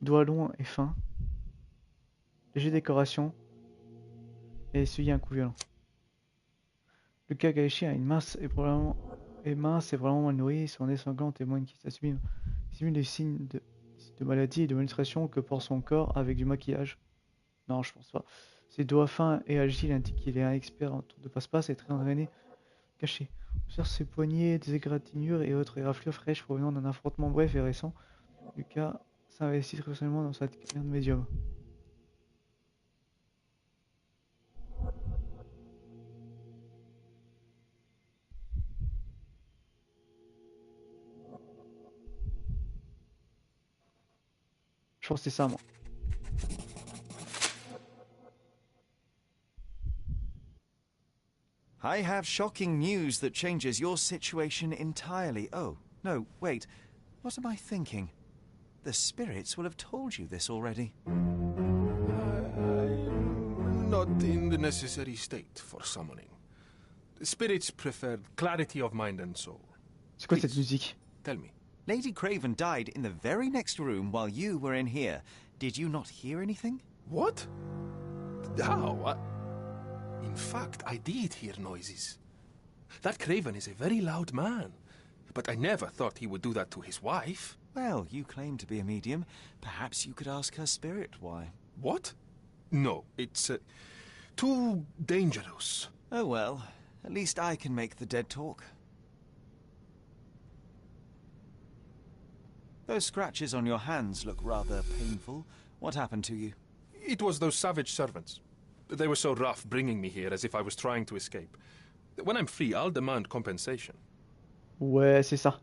Doigts longs et fins. Léger décoration. et essuyer un coup violent. Le Kagashi a une masse et probablement mince et vraiment mal nourrie. Son nez sanglant témoigne qu'il simule des signes de maladie et de malnutrition que porte son corps avec du maquillage. Non, je pense pas. Ses doigts fins et agiles indiquent qu'il est un expert en tour de passe-passe et très entraîné. Caché. On observe ses poignets, des égratignures et autres éraflures fraîches provenant d'un affrontement bref et récent. Lucas s'investit très personnellement dans sa carrière de médium. Je pense que c'est ça, moi. I have shocking news that changes your situation entirely. Oh, no, wait. What am I thinking? The spirits will have told you this already. I'm not in the necessary state for summoning. The spirits prefer clarity of mind and soul. C'est quoi cette musique? Tell me. Lady Craven died in the very next room while you were in here. Did you not hear anything? What? How? In fact, I did hear noises. That Craven is a very loud man. But I never thought he would do that to his wife. Well, you claim to be a medium. Perhaps you could ask her spirit why. What? No, it's too dangerous. Oh well, at least I can make the dead talk. Those scratches on your hands look rather painful. What happened to you? It was those savage servants. They were so rough bringing me here as if I was trying to escape. When I'm free, I'll demand compensation. Ouais, c'est ça.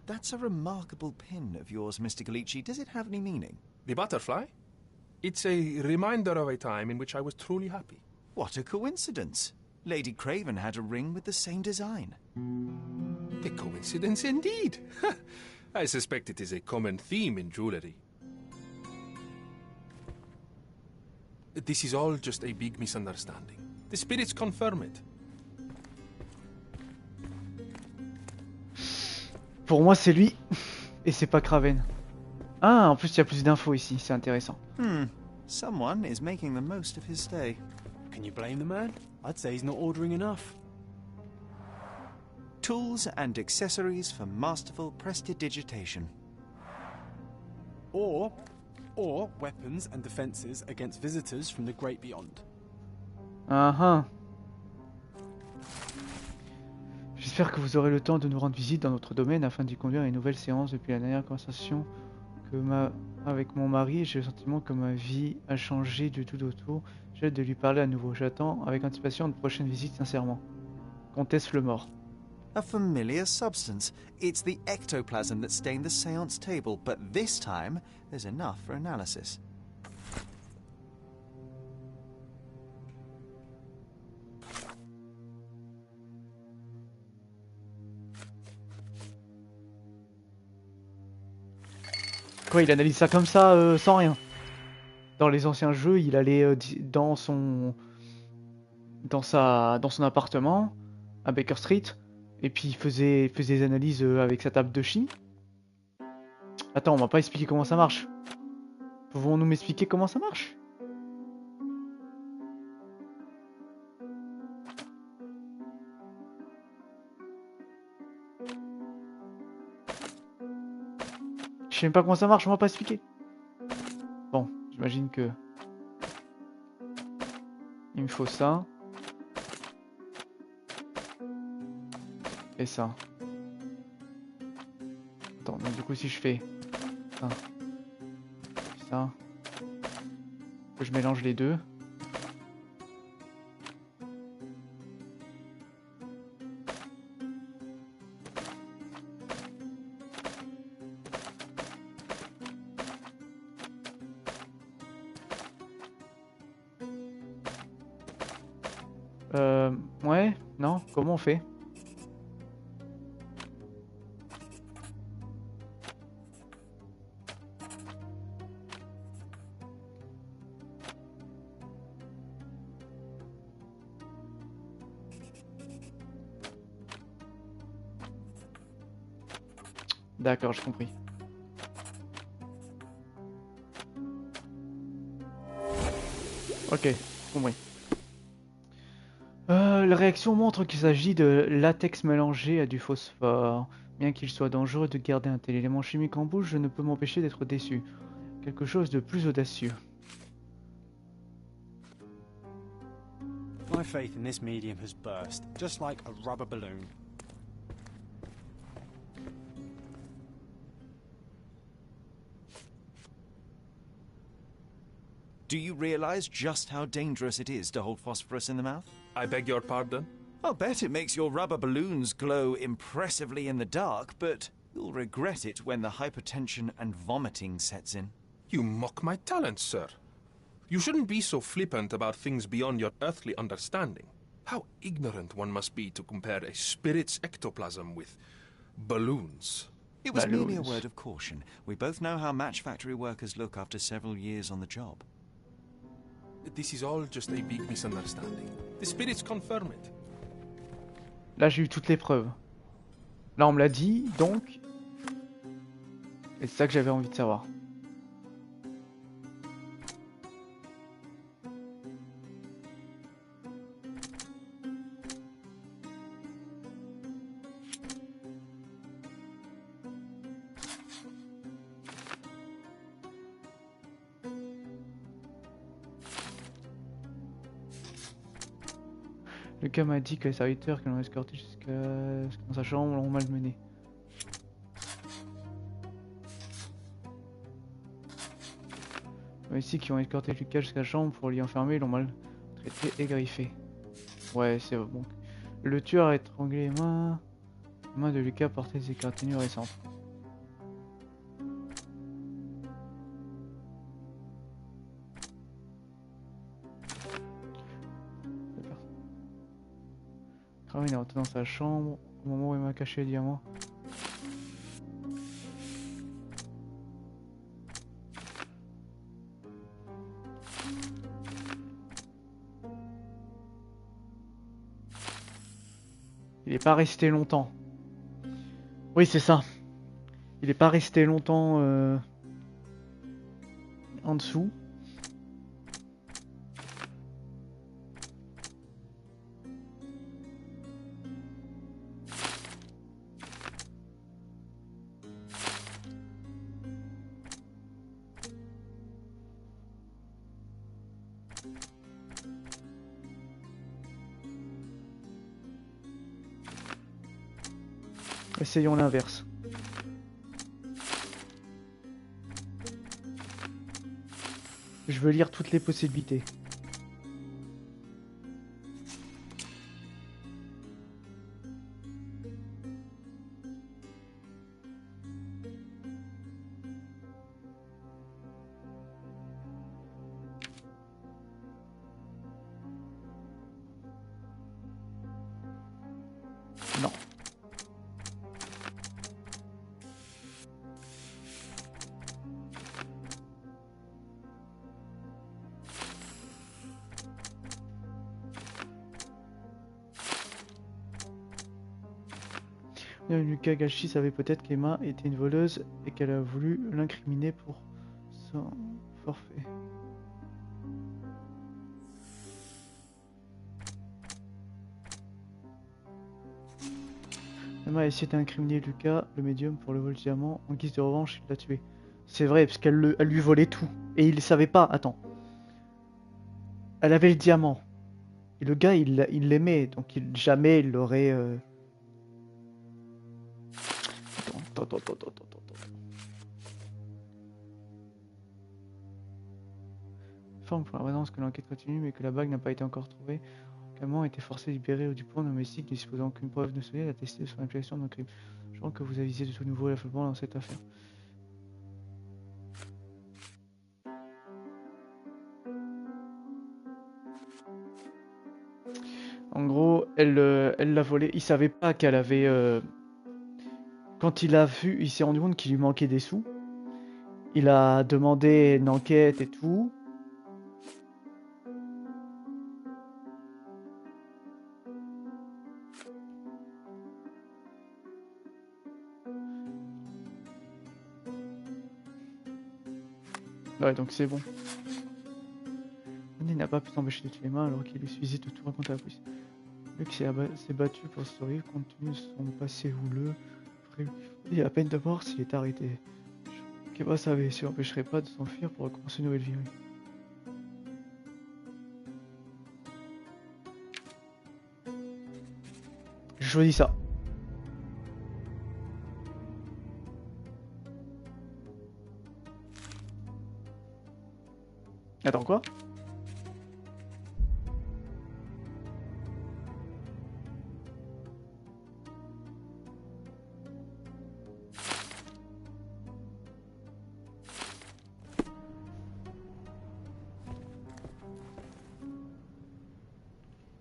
That's a remarkable pin of yours, Mr. Galici. Does it have any meaning? The butterfly? It's a reminder of a time in which I was truly happy. What a coincidence. Lady Craven had a ring with the same design. A coincidence indeed. I suspect it is a common theme in jewelry. This is all just a big misunderstanding. The spirits confirm it. Pour moi, c'est lui. Et c'est pas Craven. Ah, en plus, il y a plus d'infos ici. C'est intéressant. Someone is making the most of his stay. Can you blame the man? I'd say he's not ordering enough. Tools and accessories for masterful prestidigitation. Or weapons and defenses against visitors from the great beyond. J'espère que vous aurez le temps de nous rendre visite dans notre domaine afin d'y conduire à une nouvelle séance. Depuis la dernière conversation avec mon mari, j'ai le sentiment que ma vie a changé du tout au tout. J'ai hâte de lui parler à nouveau. J'attends avec anticipation de prochaine visite, sincèrement. Comtesse le mort. A familiar substance. It's the ectoplasm that stained the seance table, but this time there's enough for analysis. Quoi, il analyse ça comme ça, sans rien. Dans les anciens jeux, il allait dans son appartement à Baker Street et puis il faisait des analyses avec sa table de chimie. Attends, on m'a pas expliqué comment ça marche. Pouvons-nous m'expliquer comment ça marche? Je sais même pas comment ça marche, on m'a pas expliqué. Bon, j'imagine que il me faut ça. Et ça. Attends, donc du coup si je fais ça, ça, que je mélange les deux. Ouais, non, comment on fait? D'accord, j'ai compris. Ok, compris. La réaction montre qu'il s'agit de latex mélangé à du phosphore. Bien qu'il soit dangereux de garder un tel élément chimique en bouche, je ne peux m'empêcher d'être déçu. Quelque chose de plus audacieux. My faith in this medium has burst, just like a rubber balloon. Do you realize just how dangerous it is to hold phosphorus in the mouth? I beg your pardon? I'll bet it makes your rubber balloons glow impressively in the dark, but you'll regret it when the hypertension and vomiting sets in. You mock my talents, sir. You shouldn't be so flippant about things beyond your earthly understanding. How ignorant one must be to compare a spirit's ectoplasm with balloons. It was merely a word of caution. We both know how match factory workers look after several years on the job. This is all just a big misunderstanding. The spirits confirm it. Là, j'ai eu toutes les preuves. Là, on me l'a dit, donc... Et c'est ça que j'avais envie de savoir. Le gars m'a dit que les serviteurs qui l'ont escorté jusqu'à dans sa chambre l'ont malmené. Ici qui ont escorté Lucas jusqu'à la chambre pour l'y enfermer, l'ont maltraité et griffé. Ouais, c'est bon. Le tueur a étranglé les mains de Lucas portait ses tenues récentes. Il est rentré dans sa chambre au moment où il m'a caché le diamant. Il est pas resté longtemps. Oui, c'est ça. Il est pas resté longtemps en dessous. Essayons l'inverse. Je veux lire toutes les possibilités. Non. Lucas Gachi savait peut-être qu'Emma était une voleuse et qu'elle a voulu l'incriminer pour son forfait. Emma a essayé d'incriminer Lucas, le médium, pour le vol du diamant. En guise de revanche, il l'a tué. C'est vrai, parce qu'elle lui volait tout. Et il ne savait pas. Attends. Elle avait le diamant. Et le gars, il l'aimait. Donc jamais il l'aurait... Attends. Forme pour la présence que l'enquête continue, mais que la bague n'a pas été encore trouvée. Clément a été forcé de libérer Dupont, domestique, ne disposant aucune preuve de solide, a testé son implication dans le crime. Je crois que vous avisez de tout nouveau l'affablement dans cette affaire. En gros, elle l'a volé. Il savait pas qu'elle avait... Quand il a vu, il s'est rendu compte qu'il lui manquait des sous. Il a demandé une enquête et tout. Ouais, donc c'est bon. Il n'a pas pu s'empêcher de tuer les mains alors qu'il lui suffisait de tout raconter à la police. Luke s'est battu pour survivre compte tenu de son passé houleux. Il a à peine de mort s'il est arrêté. Keba savait, ça n'empêcherait pas de s'enfuir pour recommencer une nouvelle vie. Je choisis ça. Attends, quoi?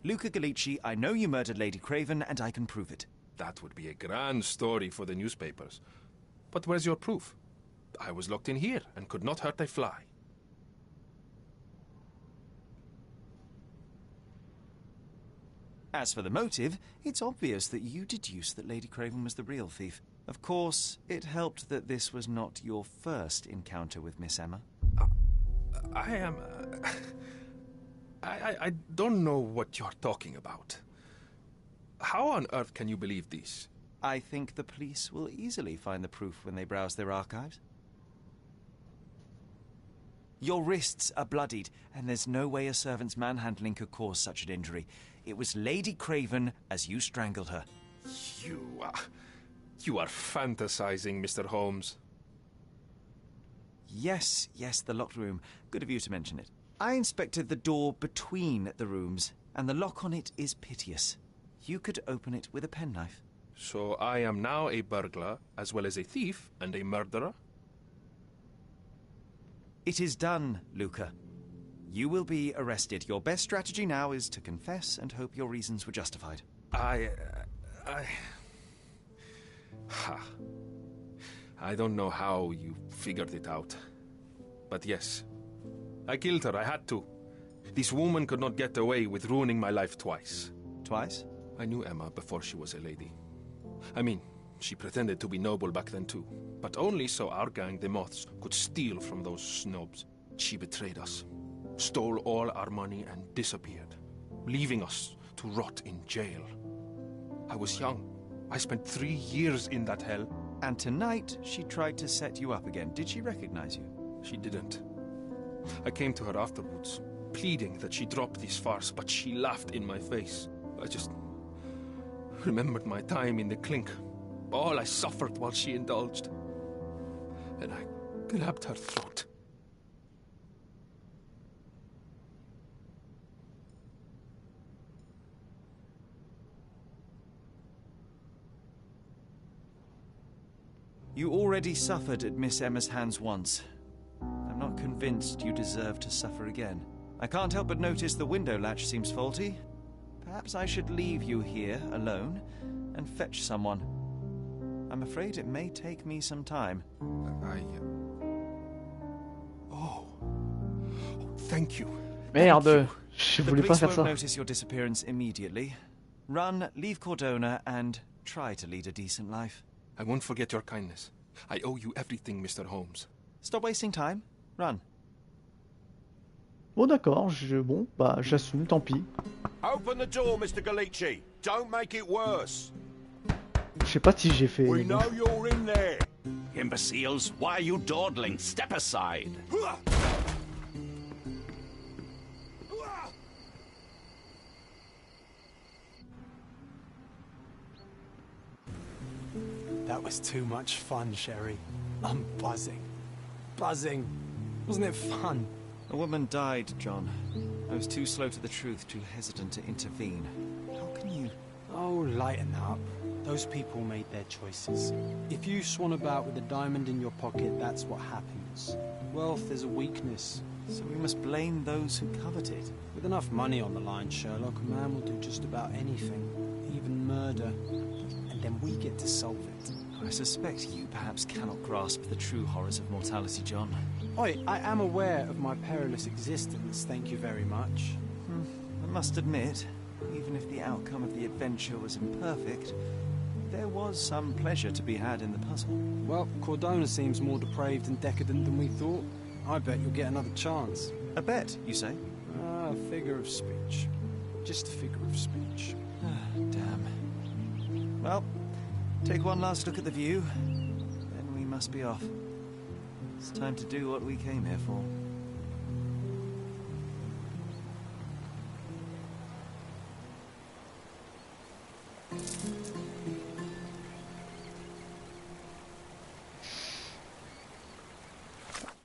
Luca Gallici, I know you murdered Lady Craven, and I can prove it. That would be a grand story for the newspapers. But where's your proof? I was locked in here and could not hurt a fly. As for the motive, it's obvious that you deduced that Lady Craven was the real thief. Of course, it helped that this was not your first encounter with Miss Emma. I am... I don't know what you're talking about. How on earth can you believe this? I think the police will easily find the proof when they browse their archives. Your wrists are bloodied, and there's no way a servant's manhandling could cause such an injury. It was Lady Craven as you strangled her. You are fantasizing, Mr. Holmes. Yes, the locked room. Good of you to mention it. I inspected the door between the rooms, and the lock on it is piteous. You could open it with a penknife. So I am now a burglar, as well as a thief and a murderer? It is done, Luca. You will be arrested. Your best strategy now is to confess and hope your reasons were justified. I don't know how you figured it out. But yes, I killed her. I had to. This woman could not get away with ruining my life twice. Twice? I knew Emma before she was a lady. I mean, she pretended to be noble back then too. But only so our gang, the Moths, could steal from those snobs. She betrayed us, stole all our money and disappeared, leaving us to rot in jail. I was young. I spent 3 years in that hell. And tonight, she tried to set you up again. Did she recognize you? She didn't. I came to her afterwards, pleading that she drop this farce, but she laughed in my face. I just remembered my time in the clink, all I suffered while she indulged. And I grabbed her throat. You already suffered at Miss Emma's hands once. I'm not convinced you deserve to suffer again. I can't help but notice the window latch seems faulty. Perhaps I should leave you here alone and fetch someone. I'm afraid it may take me some time. Oh, thank you. Merde, je voulais pas faire The police ça. won't notice your disappearance immediately. Run, leave Cordona, and try to lead a decent life. I won't forget your kindness. I owe you everything, Mr. Holmes. Stop wasting time. Run. Bon d'accord, bon, bah j'assume, tant pis. Open the door, Mr. Gallici. Don't make it worse. Je sais pas si j'ai fait... We know you're in there. Imbeciles, why are you dawdling? Step aside. That was too much fun, Sherry. I'm buzzing. Buzzing. Wasn't it fun? A woman died, John. I was too slow to the truth, too hesitant to intervene. How can you... Oh, lighten up. Those people made their choices. If you swan about with a diamond in your pocket, that's what happens. Wealth is a weakness. So we must blame those who covet it. With enough money on the line, Sherlock, a man will do just about anything. Even murder. And then we get to solve it. I suspect you perhaps cannot grasp the true horrors of mortality, John. Oi, I am aware of my perilous existence, thank you very much. I must admit, even if the outcome of the adventure was imperfect, there was some pleasure to be had in the puzzle. Well, Cordona seems more depraved and decadent than we thought. I bet you'll get another chance. A bet, you say? A figure of speech. Just a figure of speech. Damn. Well, take one last look at the view, then we must be off. It's time to do what we came here for.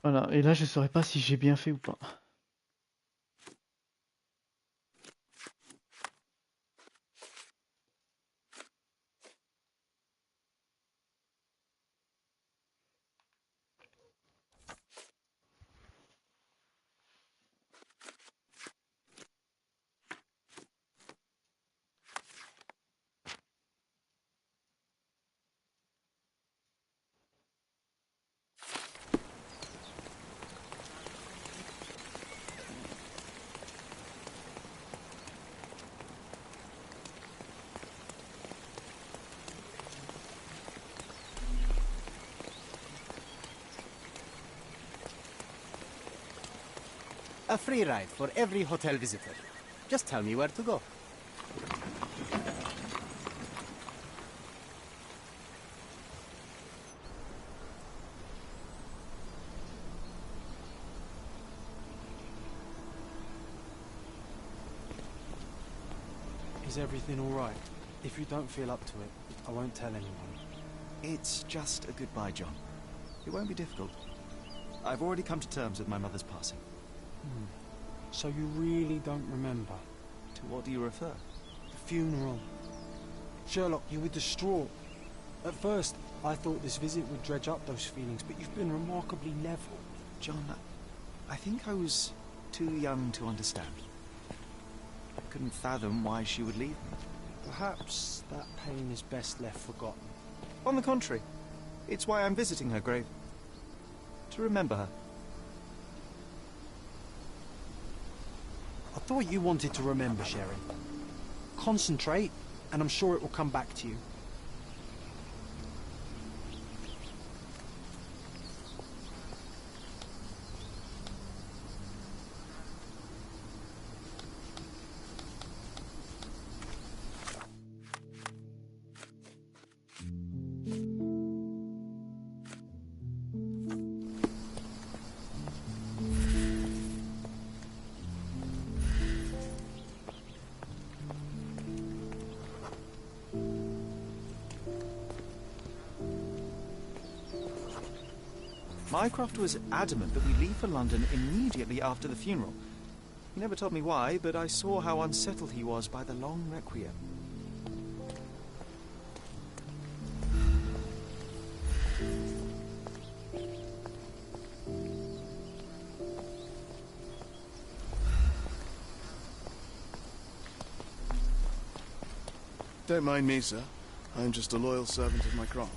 Voilà, et là je saurais pas si j'ai bien fait ou pas. A free ride for every hotel visitor. Just tell me where to go. Is everything all right? If you don't feel up to it, I won't tell anyone. It's just a goodbye, John. It won't be difficult. I've already come to terms with my mother's passing. So you really don't remember? To what do you refer? The funeral. Sherlock, you were distraught. At first, I thought this visit would dredge up those feelings, but you've been remarkably level. John, I think I was too young to understand. I couldn't fathom why she would leave me. Perhaps that pain is best left forgotten. On the contrary, it's why I'm visiting her grave. To remember her. I thought you wanted to remember, Sherry. Concentrate, and I'm sure it will come back to you. Mycroft was adamant that we leave for London immediately after the funeral. He never told me why, but I saw how unsettled he was by the long requiem. Don't mind me, sir. I'm just a loyal servant of my craft.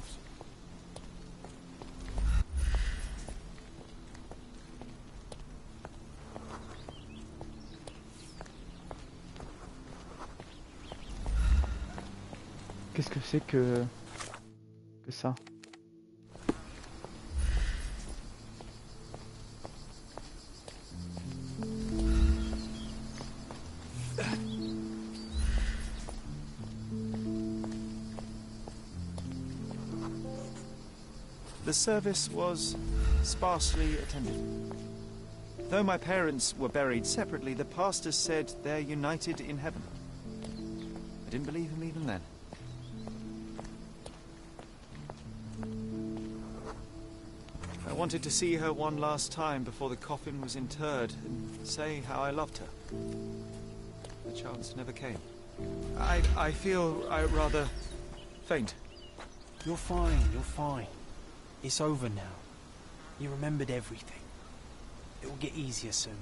Qu'est-ce que c'est que ça? The service was sparsely attended. Though my parents were buried separately, the pastor said they're united in heaven. I didn't believe him even then. I wanted to see her one last time before the coffin was interred and say how I loved her. The chance never came. I feel rather faint. You're fine, you're fine. It's over now. You remembered everything. It will get easier soon.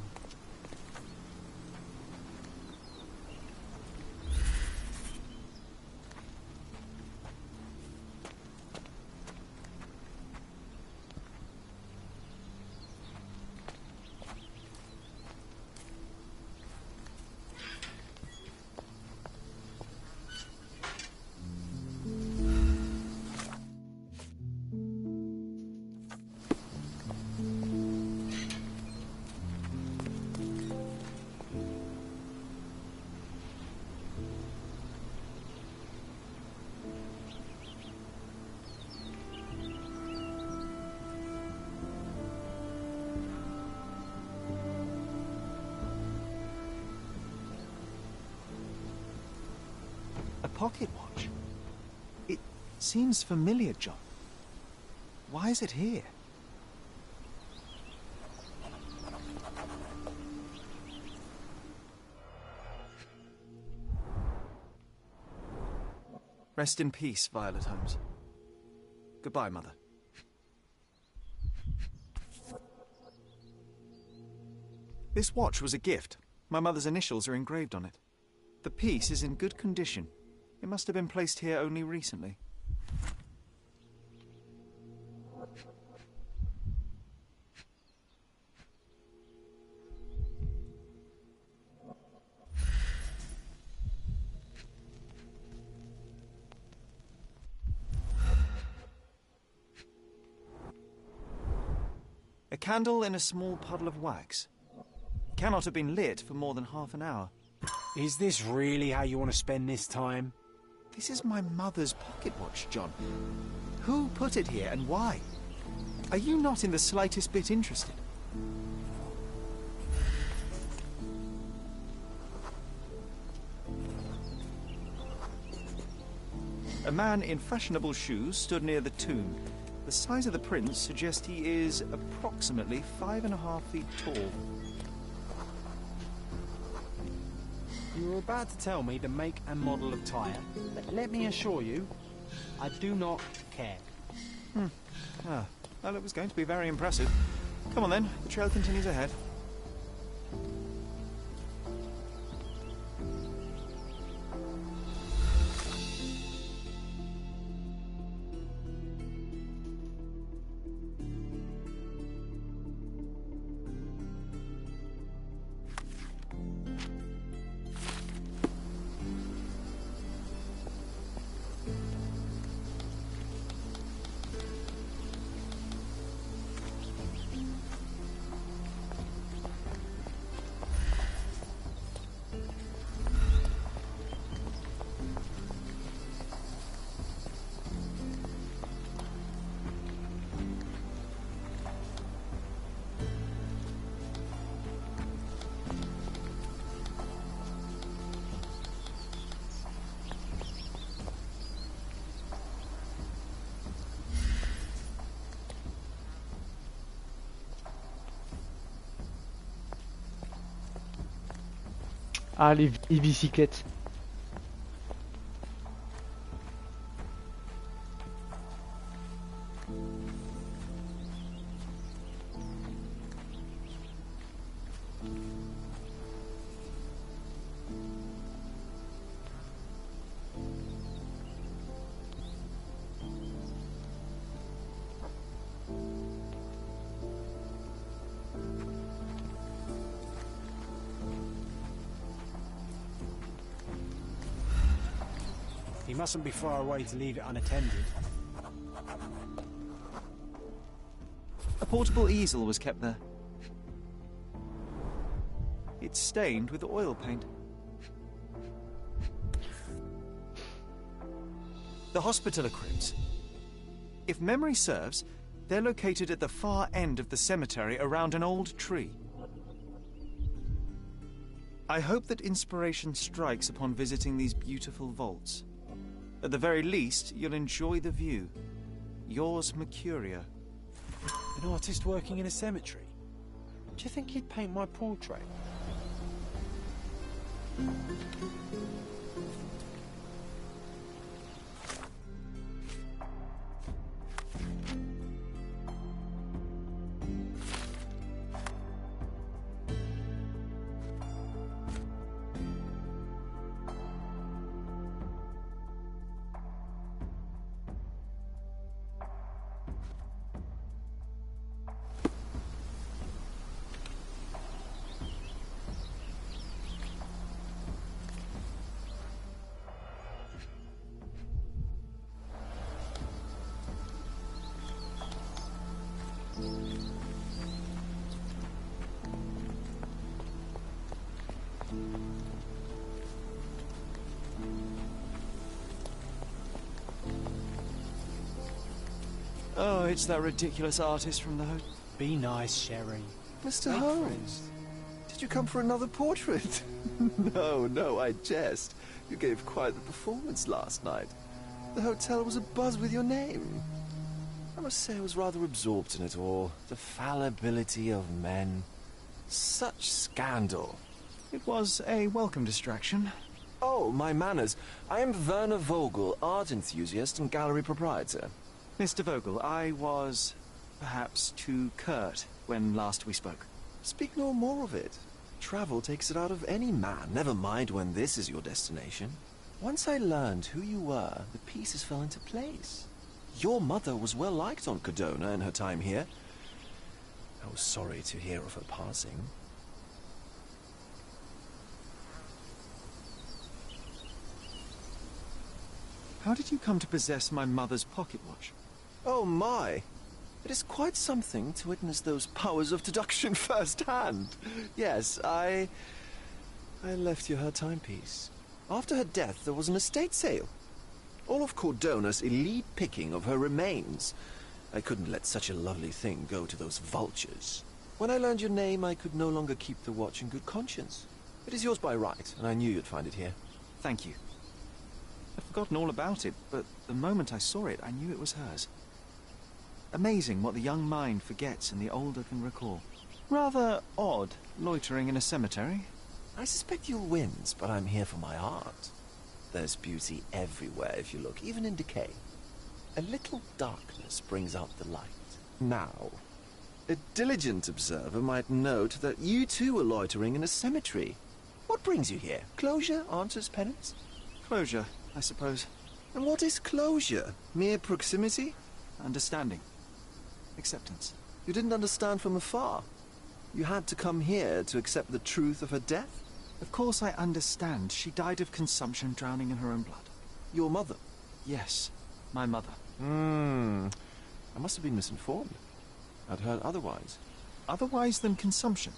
pocket watch. It seems familiar, John. Why is it here? Rest in peace, Violet Holmes. Goodbye, Mother. This watch was a gift. My mother's initials are engraved on it. The piece is in good condition. It must have been placed here only recently. A candle in a small puddle of wax. It cannot have been lit for more than half an hour. Is this really how you want to spend this time? This is my mother's pocket watch, John. Who put it here and why? Are you not in the slightest bit interested? A man in fashionable shoes stood near the tomb. The size of the prints suggests he is approximately 5.5 feet tall. You were about to tell me the make and model of tyre, but let me assure you, I do not care. Ah, well, it was going to be very impressive. Come on then, the trail continues ahead. Ah, les bicyclettes. He mustn't be far away to leave it unattended. A portable easel was kept there. It's stained with oil paint. The Hospitaller crypts. If memory serves, they're located at the far end of the cemetery around an old tree. I hope that inspiration strikes upon visiting these beautiful vaults. At the very least, you'll enjoy the view. Yours, Mercurio. An artist working in a cemetery? Do you think he'd paint my portrait? Oh, it's that ridiculous artist from the hotel. Be nice, Sherry. Mr. Holmes, did Did you come for another portrait? No, I jest. You gave quite the performance last night. The hotel was abuzz with your name. I must say I was rather absorbed in it all. The fallibility of men. Such scandal. It was a welcome distraction. Oh, my manners. I am Werner Vogel, art enthusiast and gallery proprietor. Mr. Vogel, I was perhaps too curt when last we spoke. Speak no more of it. Travel takes it out of any man, never mind when this is your destination. Once I learned who you were, the pieces fell into place. Your mother was well liked on Codona in her time here. I was sorry to hear of her passing. How did you come to possess my mother's pocket watch? Oh my! It is quite something to witness those powers of deduction firsthand. Yes, I left you her timepiece. After her death, there was an estate sale. All of Cordona's elite picking of her remains. I couldn't let such a lovely thing go to those vultures. When I learned your name, I could no longer keep the watch in good conscience. It is yours by right, and I knew you'd find it here. Thank you. I'd forgotten all about it, but the moment I saw it, I knew it was hers. Amazing what the young mind forgets and the older can recall. Rather odd, loitering in a cemetery. I suspect you'll win, but I'm here for my art. There's beauty everywhere if you look, even in decay. A little darkness brings out the light. Now, a diligent observer might note that you too are loitering in a cemetery. What brings you here? Closure answers penance? Closure, I suppose. And what is closure? Mere proximity? Understanding. Acceptance. You didn't understand from afar. You had to come here to accept the truth of her death? Of course I understand. She died of consumption, drowning in her own blood. Your mother? Yes, my mother. I must have been misinformed. I'd heard otherwise. Otherwise than consumption?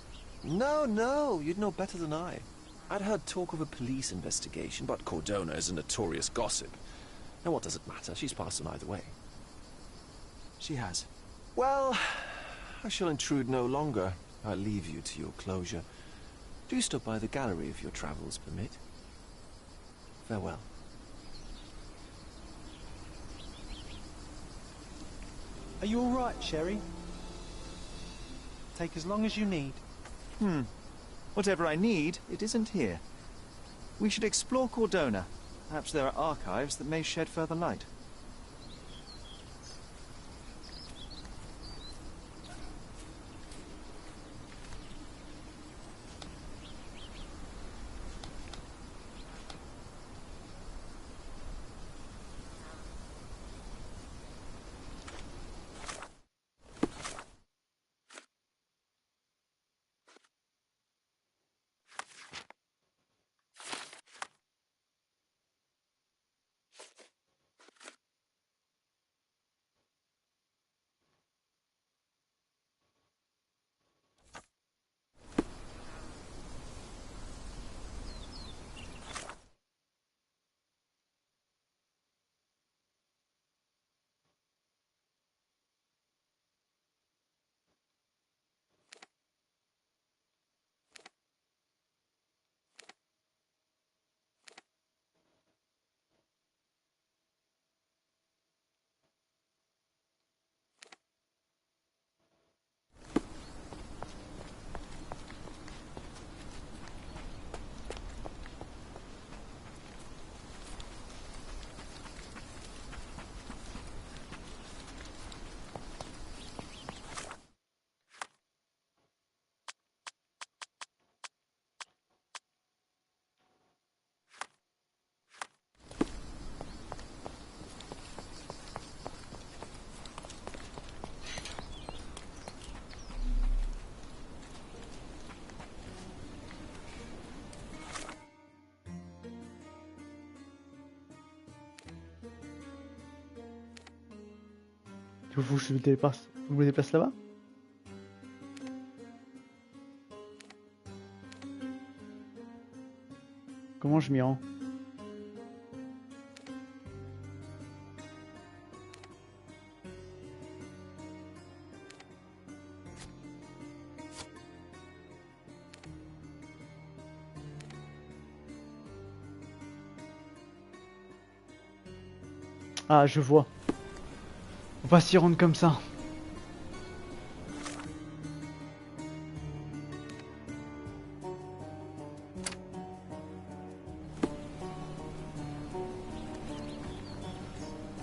No, you'd know better than I. I'd heard talk of a police investigation, but Cordona is a notorious gossip. And what does it matter? She's passed on either way. She has. Well, I shall intrude no longer. I'll leave you to your closure. Do stop by the gallery if your travels permit. Farewell. Are you all right, Sherry? Take as long as you need. Whatever I need, it isn't here. We should explore Cordona. Perhaps there are archives that may shed further light. Je me déplace là-bas. Comment je m'y rends? Ah, je vois. On va s'y rendre comme ça.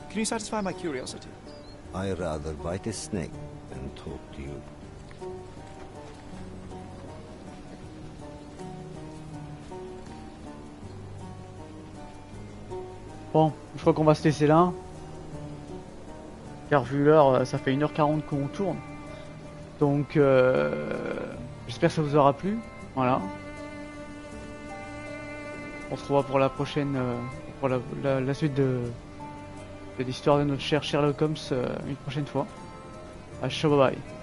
Can you satisfy my curiosity? I rather bite a snake than talk to you. Bon, je crois qu'on va se laisser là. Car vu l'heure, ça fait 1h40 qu'on tourne. Donc, j'espère que ça vous aura plu. Voilà. On se revoit pour la prochaine, pour la suite de l'histoire de notre cher Sherlock Holmes une prochaine fois. Ciao, bye bye.